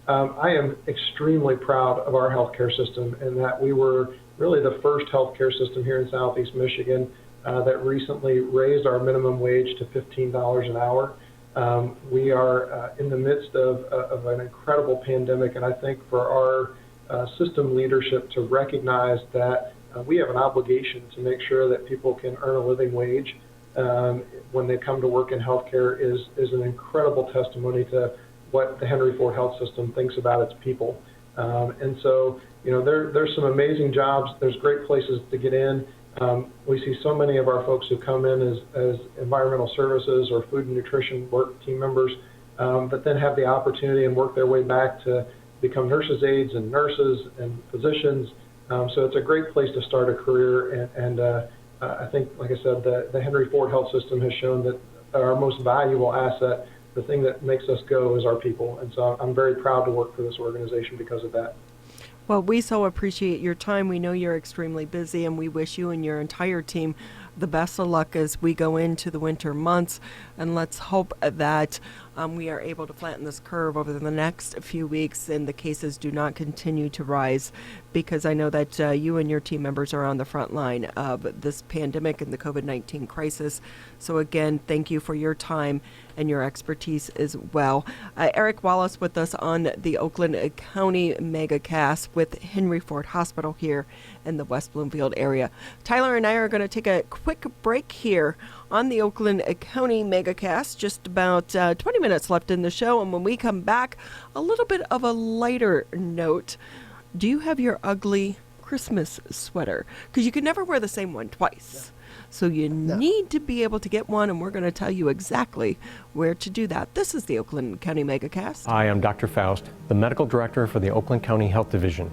I am extremely proud of our healthcare system in that we were really the first healthcare system here in Southeast Michigan that recently raised our minimum wage to $15 an hour. We are in the midst of an incredible pandemic, and I think for our system leadership to recognize that we have an obligation to make sure that people can earn a living wage when they come to work in healthcare is an incredible testimony to what the Henry Ford Health System thinks about its people. And so, there's some amazing jobs. There's great places to get in. We see so many of our folks who come in as environmental services or food and nutrition work team members, but then have the opportunity and work their way back to become nurses' aides and nurses and physicians. So it's a great place to start a career. And I think, like I said, the Henry Ford Health System has shown that our most valuable asset, the thing that makes us go, is our people. And so I'm very proud to work for this organization because of that. Well, we so appreciate your time. We know you're extremely busy, and we wish you and your entire team the best of luck as we go into the winter months. And let's hope that we are able to flatten this curve over the next few weeks and the cases do not continue to rise, because I know that you and your team members are on the front line of this pandemic and the COVID-19 crisis. So again, thank you for your time and your expertise as well. Eric Wallace with us on the Oakland County Megacast with Henry Ford Hospital here in the West Bloomfield area. Tyler and I are going to take a quick break here on the Oakland County Megacast. Just about 20 minutes left in the show, and when we come back, a little bit of a lighter note. Do you have your ugly Christmas sweater? Because you can never wear the same one twice. So you need to be able to get one, and we're going to tell you exactly where to do that. This is the Oakland County Megacast. Hi, I'm Dr. Faust, the Medical Director for the Oakland County Health Division.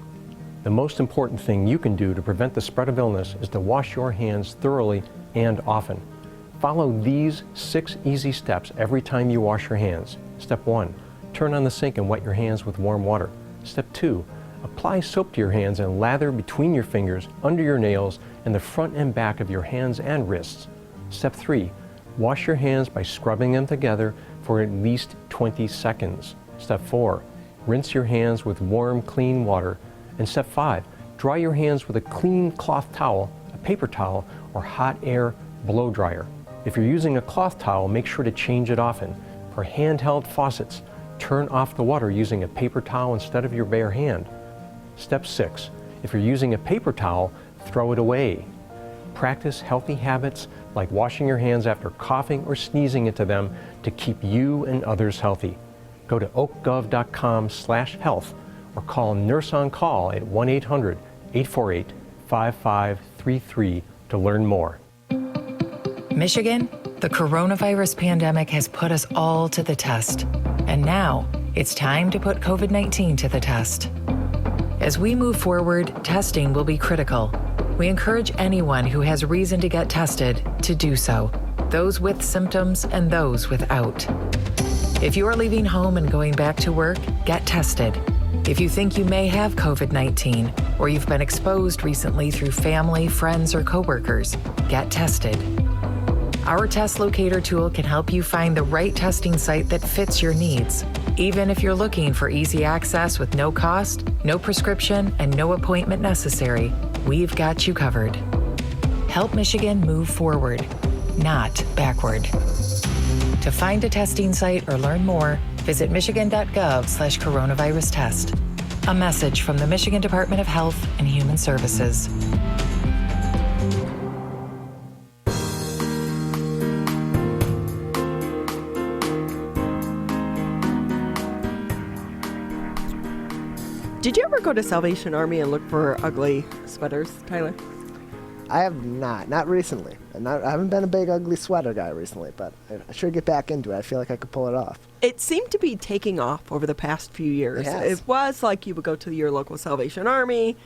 The most important thing you can do to prevent the spread of illness is to wash your hands thoroughly and often. Follow these 6 easy steps every time you wash your hands. Step 1, turn on the sink and wet your hands with warm water. Step 2, apply soap to your hands and lather between your fingers, under your nails, and the front and back of your hands and wrists. Step 3, wash your hands by scrubbing them together for at least 20 seconds. Step 4, rinse your hands with warm, clean water. And Step 5, dry your hands with a clean cloth towel, a paper towel, or hot air blow dryer. If you're using a cloth towel, make sure to change it often. For handheld faucets, turn off the water using a paper towel instead of your bare hand. Step 6, if you're using a paper towel, throw it away. Practice healthy habits like washing your hands after coughing or sneezing into them to keep you and others healthy. Go to oakgov.com/health or call Nurse on Call at 1-800-848-5533 to learn more. Michigan, the coronavirus pandemic has put us all to the test. And now it's time to put COVID-19 to the test. As we move forward, testing will be critical. We encourage anyone who has reason to get tested to do so, those with symptoms and those without. If you are leaving home and going back to work, get tested. If you think you may have COVID-19 or you've been exposed recently through family, friends, or coworkers, get tested. Our test locator tool can help you find the right testing site that fits your needs. Even if you're looking for easy access with no cost, no prescription, and no appointment necessary, we've got you covered. Help Michigan move forward, not backward. To find a testing site or learn more, visit michigan.gov/coronavirus test. A message from the Michigan Department of Health and Human Services. Did you ever go to Salvation Army and look for ugly sweaters, Tyler? I have not recently. I haven't been a big ugly sweater guy recently, but I should get back into it. I feel like I could pull it off. It seemed to be taking off over the past few years. It was like you would go to your local Salvation Army,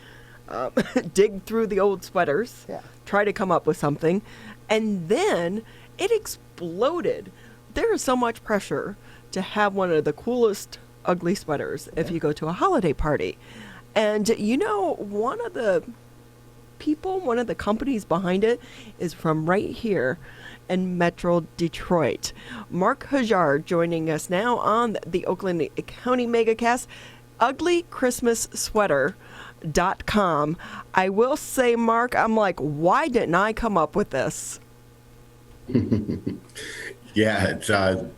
dig through the old sweaters, try to come up with something, and then it exploded. There is so much pressure to have one of the coolest ugly sweaters if you go to a holiday party. And you know, one of the companies behind it is from right here in Metro Detroit. Mark Hajar joining us now on the Oakland County Megacast, uglychristmassweater.com. I will say, Mark, I'm like, why didn't I come up with this? Yeah, it's a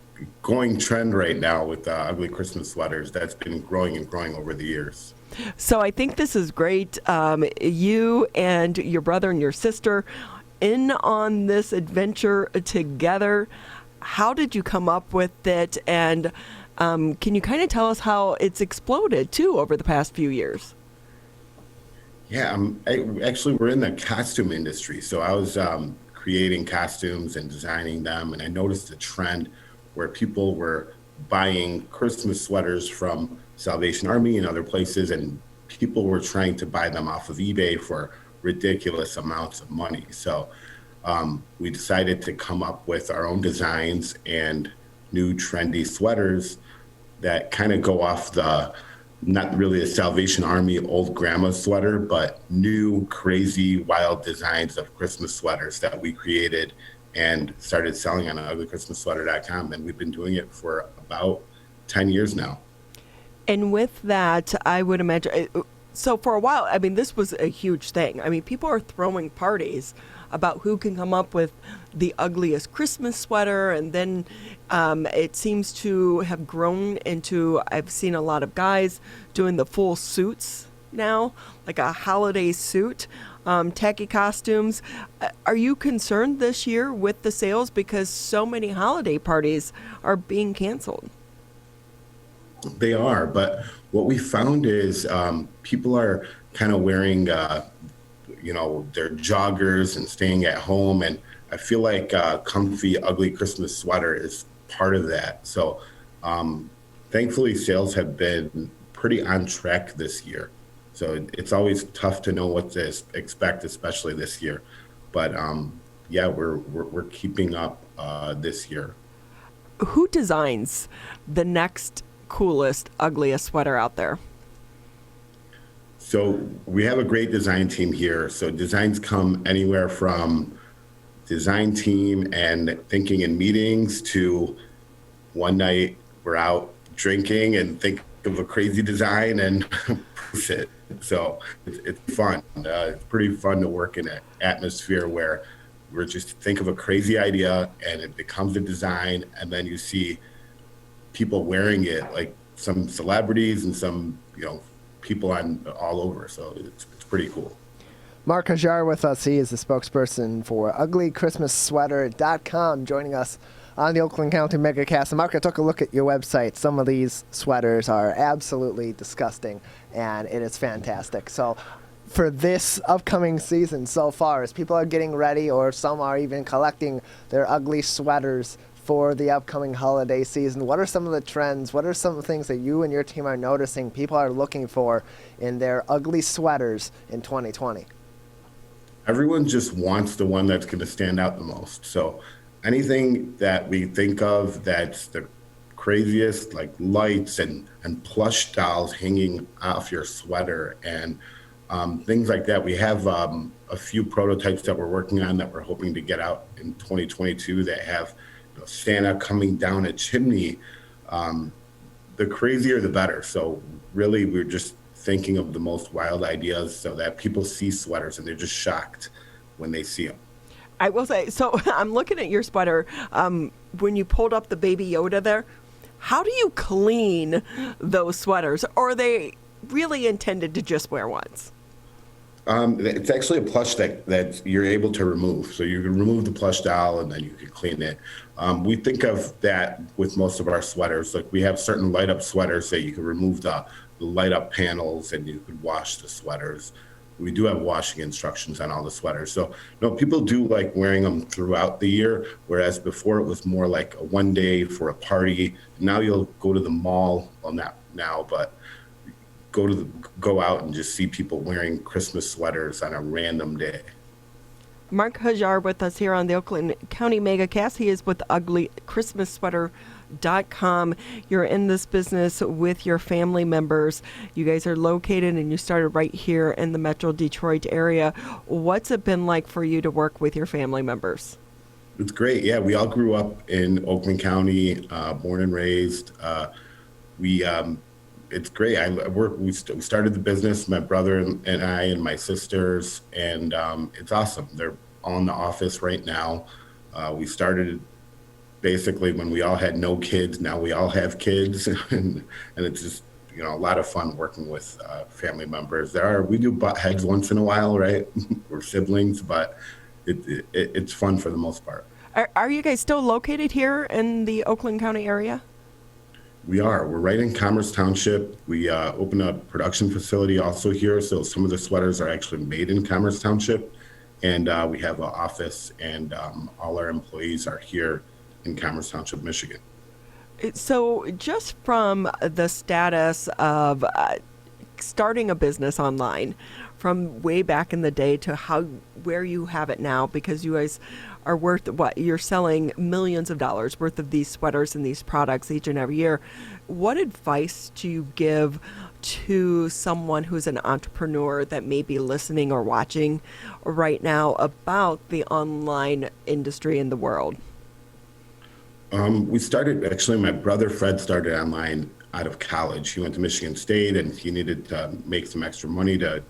going trend right now with ugly Christmas sweaters. That's been growing and growing over the years. So I think this is great. You and your brother and your sister in on this adventure together. How did you come up with it? And can you kind of tell us how it's exploded, too, over the past few years? Yeah, actually, we're in the costume industry. So I was creating costumes and designing them, and I noticed a trend where people were buying Christmas sweaters from Salvation Army and other places, and people were trying to buy them off of eBay for ridiculous amounts of money. So we decided to come up with our own designs and new trendy sweaters that kind of go off the, not really a Salvation Army old grandma sweater, but new crazy wild designs of Christmas sweaters that we created and started selling on uglychristmassweater.com. And we've been doing it for about 10 years now. And with that, I would imagine, so for a while, I mean, this was a huge thing. I mean, people are throwing parties about who can come up with the ugliest Christmas sweater. And then it seems to have grown into, I've seen a lot of guys doing the full suits now, like a holiday suit. Tacky costumes. Are you concerned this year with the sales because so many holiday parties are being canceled? They are, but what we found is people are kind of wearing, their joggers and staying at home, and I feel like comfy, ugly Christmas sweater is part of that. So thankfully, sales have been pretty on track this year. So it's always tough to know what to expect, especially this year. But we're keeping up this year. Who designs the next coolest, ugliest sweater out there? So we have a great design team here. So designs come anywhere from design team and thinking in meetings to one night we're out drinking and think of a crazy design and proof it. So it's fun. It's pretty fun to work in an atmosphere where we're just think of a crazy idea and it becomes a design, and then you see people wearing it, like some celebrities and some people on all over. So it's pretty cool. Mark Hajar with us. He is the spokesperson for uglychristmassweater.com, joining us on the Oakland County Megacast. And Mark, I took a look at your website. Some of these sweaters are absolutely disgusting, and it is fantastic. So for this upcoming season so far, as people are getting ready, or some are even collecting their ugly sweaters for the upcoming holiday season, what are some of the trends? What are some of the things that you and your team are noticing people are looking for in their ugly sweaters in 2020? Everyone just wants the one that's going to stand out the most. So anything that we think of that's the craziest, like lights and plush dolls hanging off your sweater and things like that. We have a few prototypes that we're working on that we're hoping to get out in 2022 that have Santa coming down a chimney. The crazier, the better. So really, we're just thinking of the most wild ideas so that people see sweaters and they're just shocked when they see them. I will say, so I'm looking at your sweater. When you pulled up the Baby Yoda there, how do you clean those sweaters? Or are they really intended to just wear once? It's actually a plush that you're able to remove. So you can remove the plush doll and then you can clean it. We think of that with most of our sweaters. Like we have certain light up sweaters that you can remove the light up panels and you could wash the sweaters. We do have washing instructions on all the sweaters. So no, people do like wearing them throughout the year, whereas before it was more like a one day for a party. Now you'll go to the mall, well not now, but go out and just see people wearing Christmas sweaters on a random day. Mark Hajar with us here on the Oakland County Megacast. He is with uglychristmassweater.com. You're in this business with your family members. You guys are located and you started right here in the Metro Detroit area. What's it been like for you to work with your family members? It's great. Yeah, we all grew up in Oakland County, born and raised. It's great. We started the business, my brother and I and my sisters, and it's awesome. They're all in the office right now. We started basically when we all had no kids. Now we all have kids, and it's just a lot of fun working with family members. We do butt heads once in a while, right? We're siblings, but it's fun for the most part. Are you guys still located here in the Oakland County area? We are. We're right in Commerce Township. We opened a production facility also here, so some of the sweaters are actually made in Commerce Township. And we have an office, and all our employees are here in Commerce Township, Michigan. So just from the status of starting a business online, from way back in the day to where you have it now, because you guys are worth you're selling millions of dollars worth of these sweaters and these products each and every year. What advice do you give to someone who's an entrepreneur that may be listening or watching right now about the online industry in the world? We started, actually, my brother Fred started online out of college. He went to Michigan State and he needed to make some extra money to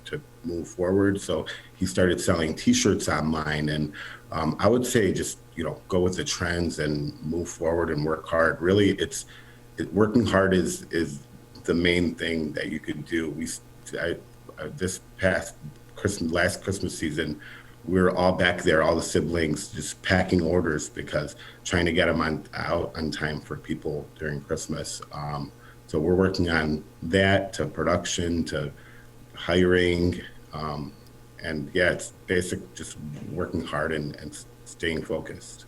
move forward. So he started selling t-shirts online. And I would say just, go with the trends and move forward and work hard. Really, working hard is the main thing that you could do. This past last Christmas season, we were all back there, all the siblings, just packing orders because trying to get them out on time for people during Christmas. So we're working on that, to production, to hiring, and yeah, it's basic, just working hard and staying focused.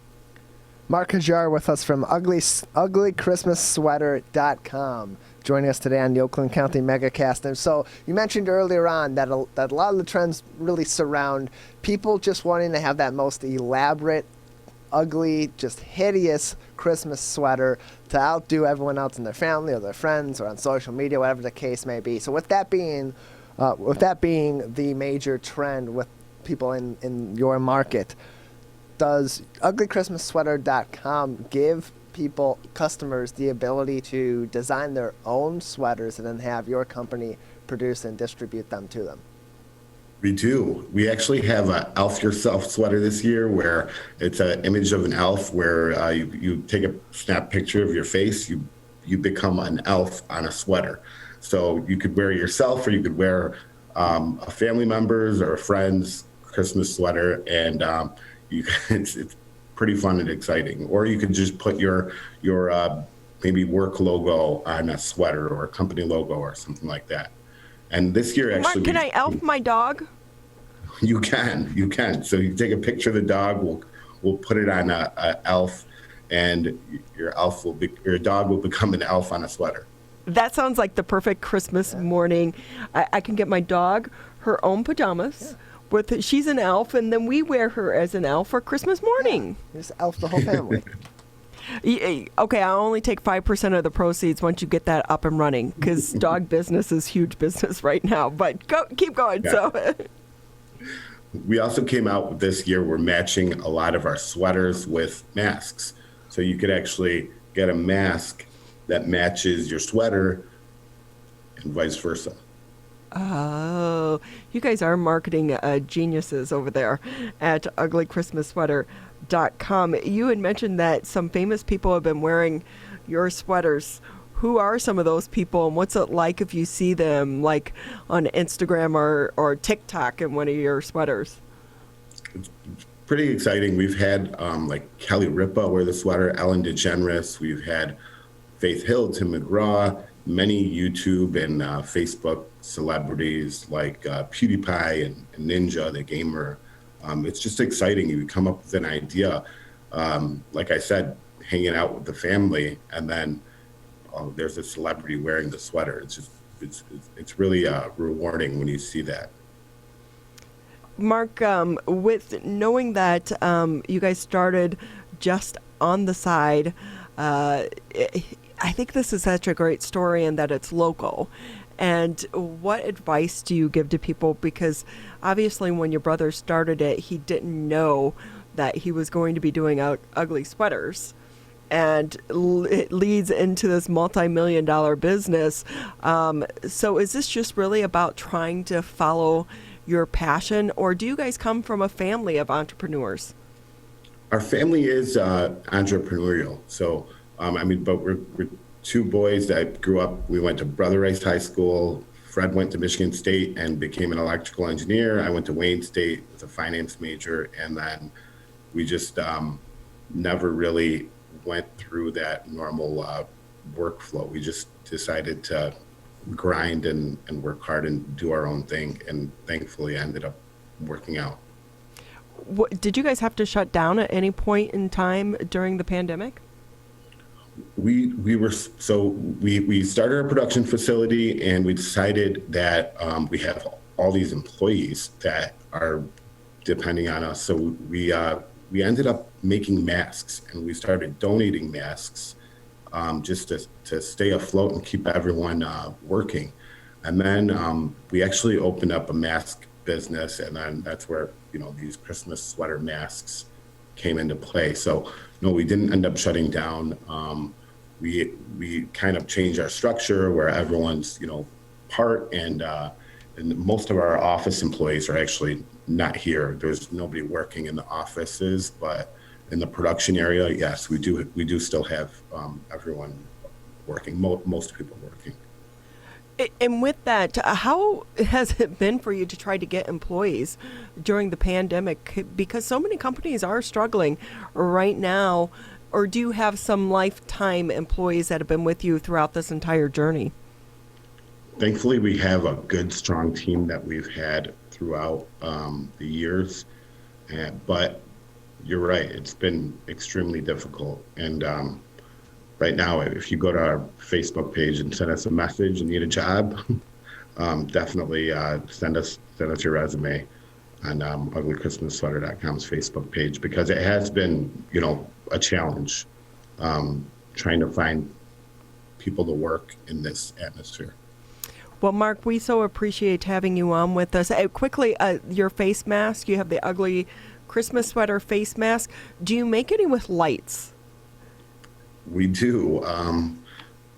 Mark Hajar with us from uglychristmassweater.com, joining us today on the Oakland County Megacast. And so you mentioned earlier on that a lot of the trends really surround people just wanting to have that most elaborate, ugly, just hideous Christmas sweater to outdo everyone else in their family or their friends or on social media, whatever the case may be. So with that being the major trend with people in your market, does uglychristmassweater.com give customers the ability to design their own sweaters and then have your company produce and distribute them to them? We do. We actually have a Elf Yourself sweater this year where it's an image of an elf where you take a snap picture of your face, you become an elf on a sweater. So you could wear it yourself, or you could wear a family member's or a friend's Christmas sweater, and it's pretty fun and exciting. Or you could just put your maybe work logo on a sweater or a company logo or something like that. And this year, actually, Mark, can I elf my dog? You can. So you take a picture of the dog. We'll put it on a elf, and your dog will become an elf on a sweater. That sounds like the perfect Christmas morning. I can get my dog her own pajamas. Yeah. She's an elf, and then we wear her as an elf for Christmas morning. Yeah. Just elf the whole family. Okay, I'll only take 5% of the proceeds once you get that up and running, because dog business is huge business right now. But keep going. Yeah. So, we also came out with this year. We're matching a lot of our sweaters with masks, so you could actually get a mask that matches your sweater, and vice versa. Oh, you guys are marketing geniuses over there at uglychristmassweater.com. You had mentioned that some famous people have been wearing your sweaters. Who are some of those people, and what's it like if you see them like on Instagram or TikTok in one of your sweaters? It's pretty exciting. We've had like Kelly Ripa wear the sweater, Ellen DeGeneres. We've had Faith Hill, Tim McGraw, many YouTube and Facebook celebrities like PewDiePie and Ninja, the gamer. It's just exciting. You come up with an idea, like I said, hanging out with the family, and then there's a celebrity wearing the sweater. It's really rewarding when you see that. Mark, with knowing that you guys started just on the side, I think this is such a great story and that it's local. And what advice do you give to people? Because obviously when your brother started it, he didn't know that he was going to be doing ugly sweaters. And it leads into this multi-million-dollar business. So is this just really about trying to follow your passion, or do you guys come from a family of entrepreneurs? Our family is entrepreneurial. So, but we're two boys that grew up. We went to Brother Rice High School. Fred went to Michigan State and became an electrical engineer. I went to Wayne State with a finance major, and then we just never really went through that normal workflow. We just decided to grind and work hard and do our own thing, and thankfully ended up working out. Did you guys have to shut down at any point in time during the pandemic? We started our production facility, and we decided that we have all these employees that are depending on us. So we ended up making masks, and we started donating masks just to stay afloat and keep everyone working. And then we actually opened up a mask business, and then that's where these Christmas sweater masks came into play. So no, we didn't end up shutting down. We kind of changed our structure where everyone's part, and most of our office employees are actually not here. There's nobody working in the offices, but in the production area, yes, we do still have everyone working, most people working. And with that, how has it been for you to try to get employees during the pandemic? Because so many companies are struggling right now. Or do you have some lifetime employees that have been with you throughout this entire journey? Thankfully, we have a good, strong team that we've had throughout the years. But you're right, it's been extremely difficult. And right now, if you go to our Facebook page and send us a message and need a job, definitely send us your resume on uglychristmassweater.com's Facebook page, because it has been, a challenge trying to find people to work in this atmosphere. Well, Mark, we so appreciate having you on with us. Quickly, your face mask, you have the Ugly Christmas sweater, face mask. Do you make any with lights? We do.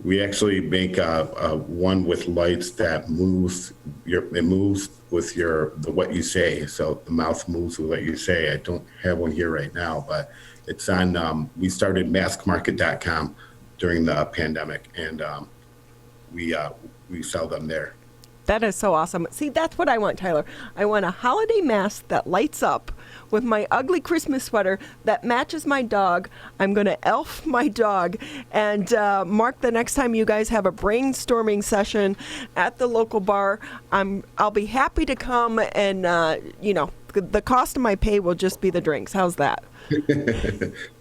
We actually make one with lights that moves. It moves with what you say. So the mouth moves with what you say. I don't have one here right now, but it's on. We started maskmarket.com during the pandemic, and we sell them there. That is so awesome. See, that's what I want, Tyler. I want a holiday mask that lights up with my ugly Christmas sweater that matches my dog. I'm going to elf my dog. And Mark, the next time you guys have a brainstorming session at the local bar, I'll be happy to come, and the cost of my pay will just be the drinks. How's that?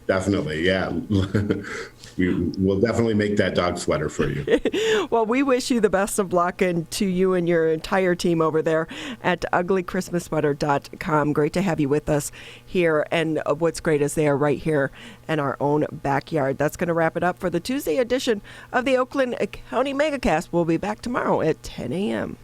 Definitely, yeah. We'll definitely make that dog sweater for you. Well, we wish you the best of luck, and to you and your entire team over there at uglychristmassweater.com. Great to have you with us here, and what's great is they are right here in our own backyard. That's going to wrap it up for the Tuesday edition of the Oakland County Megacast. We'll be back tomorrow at 10 a.m.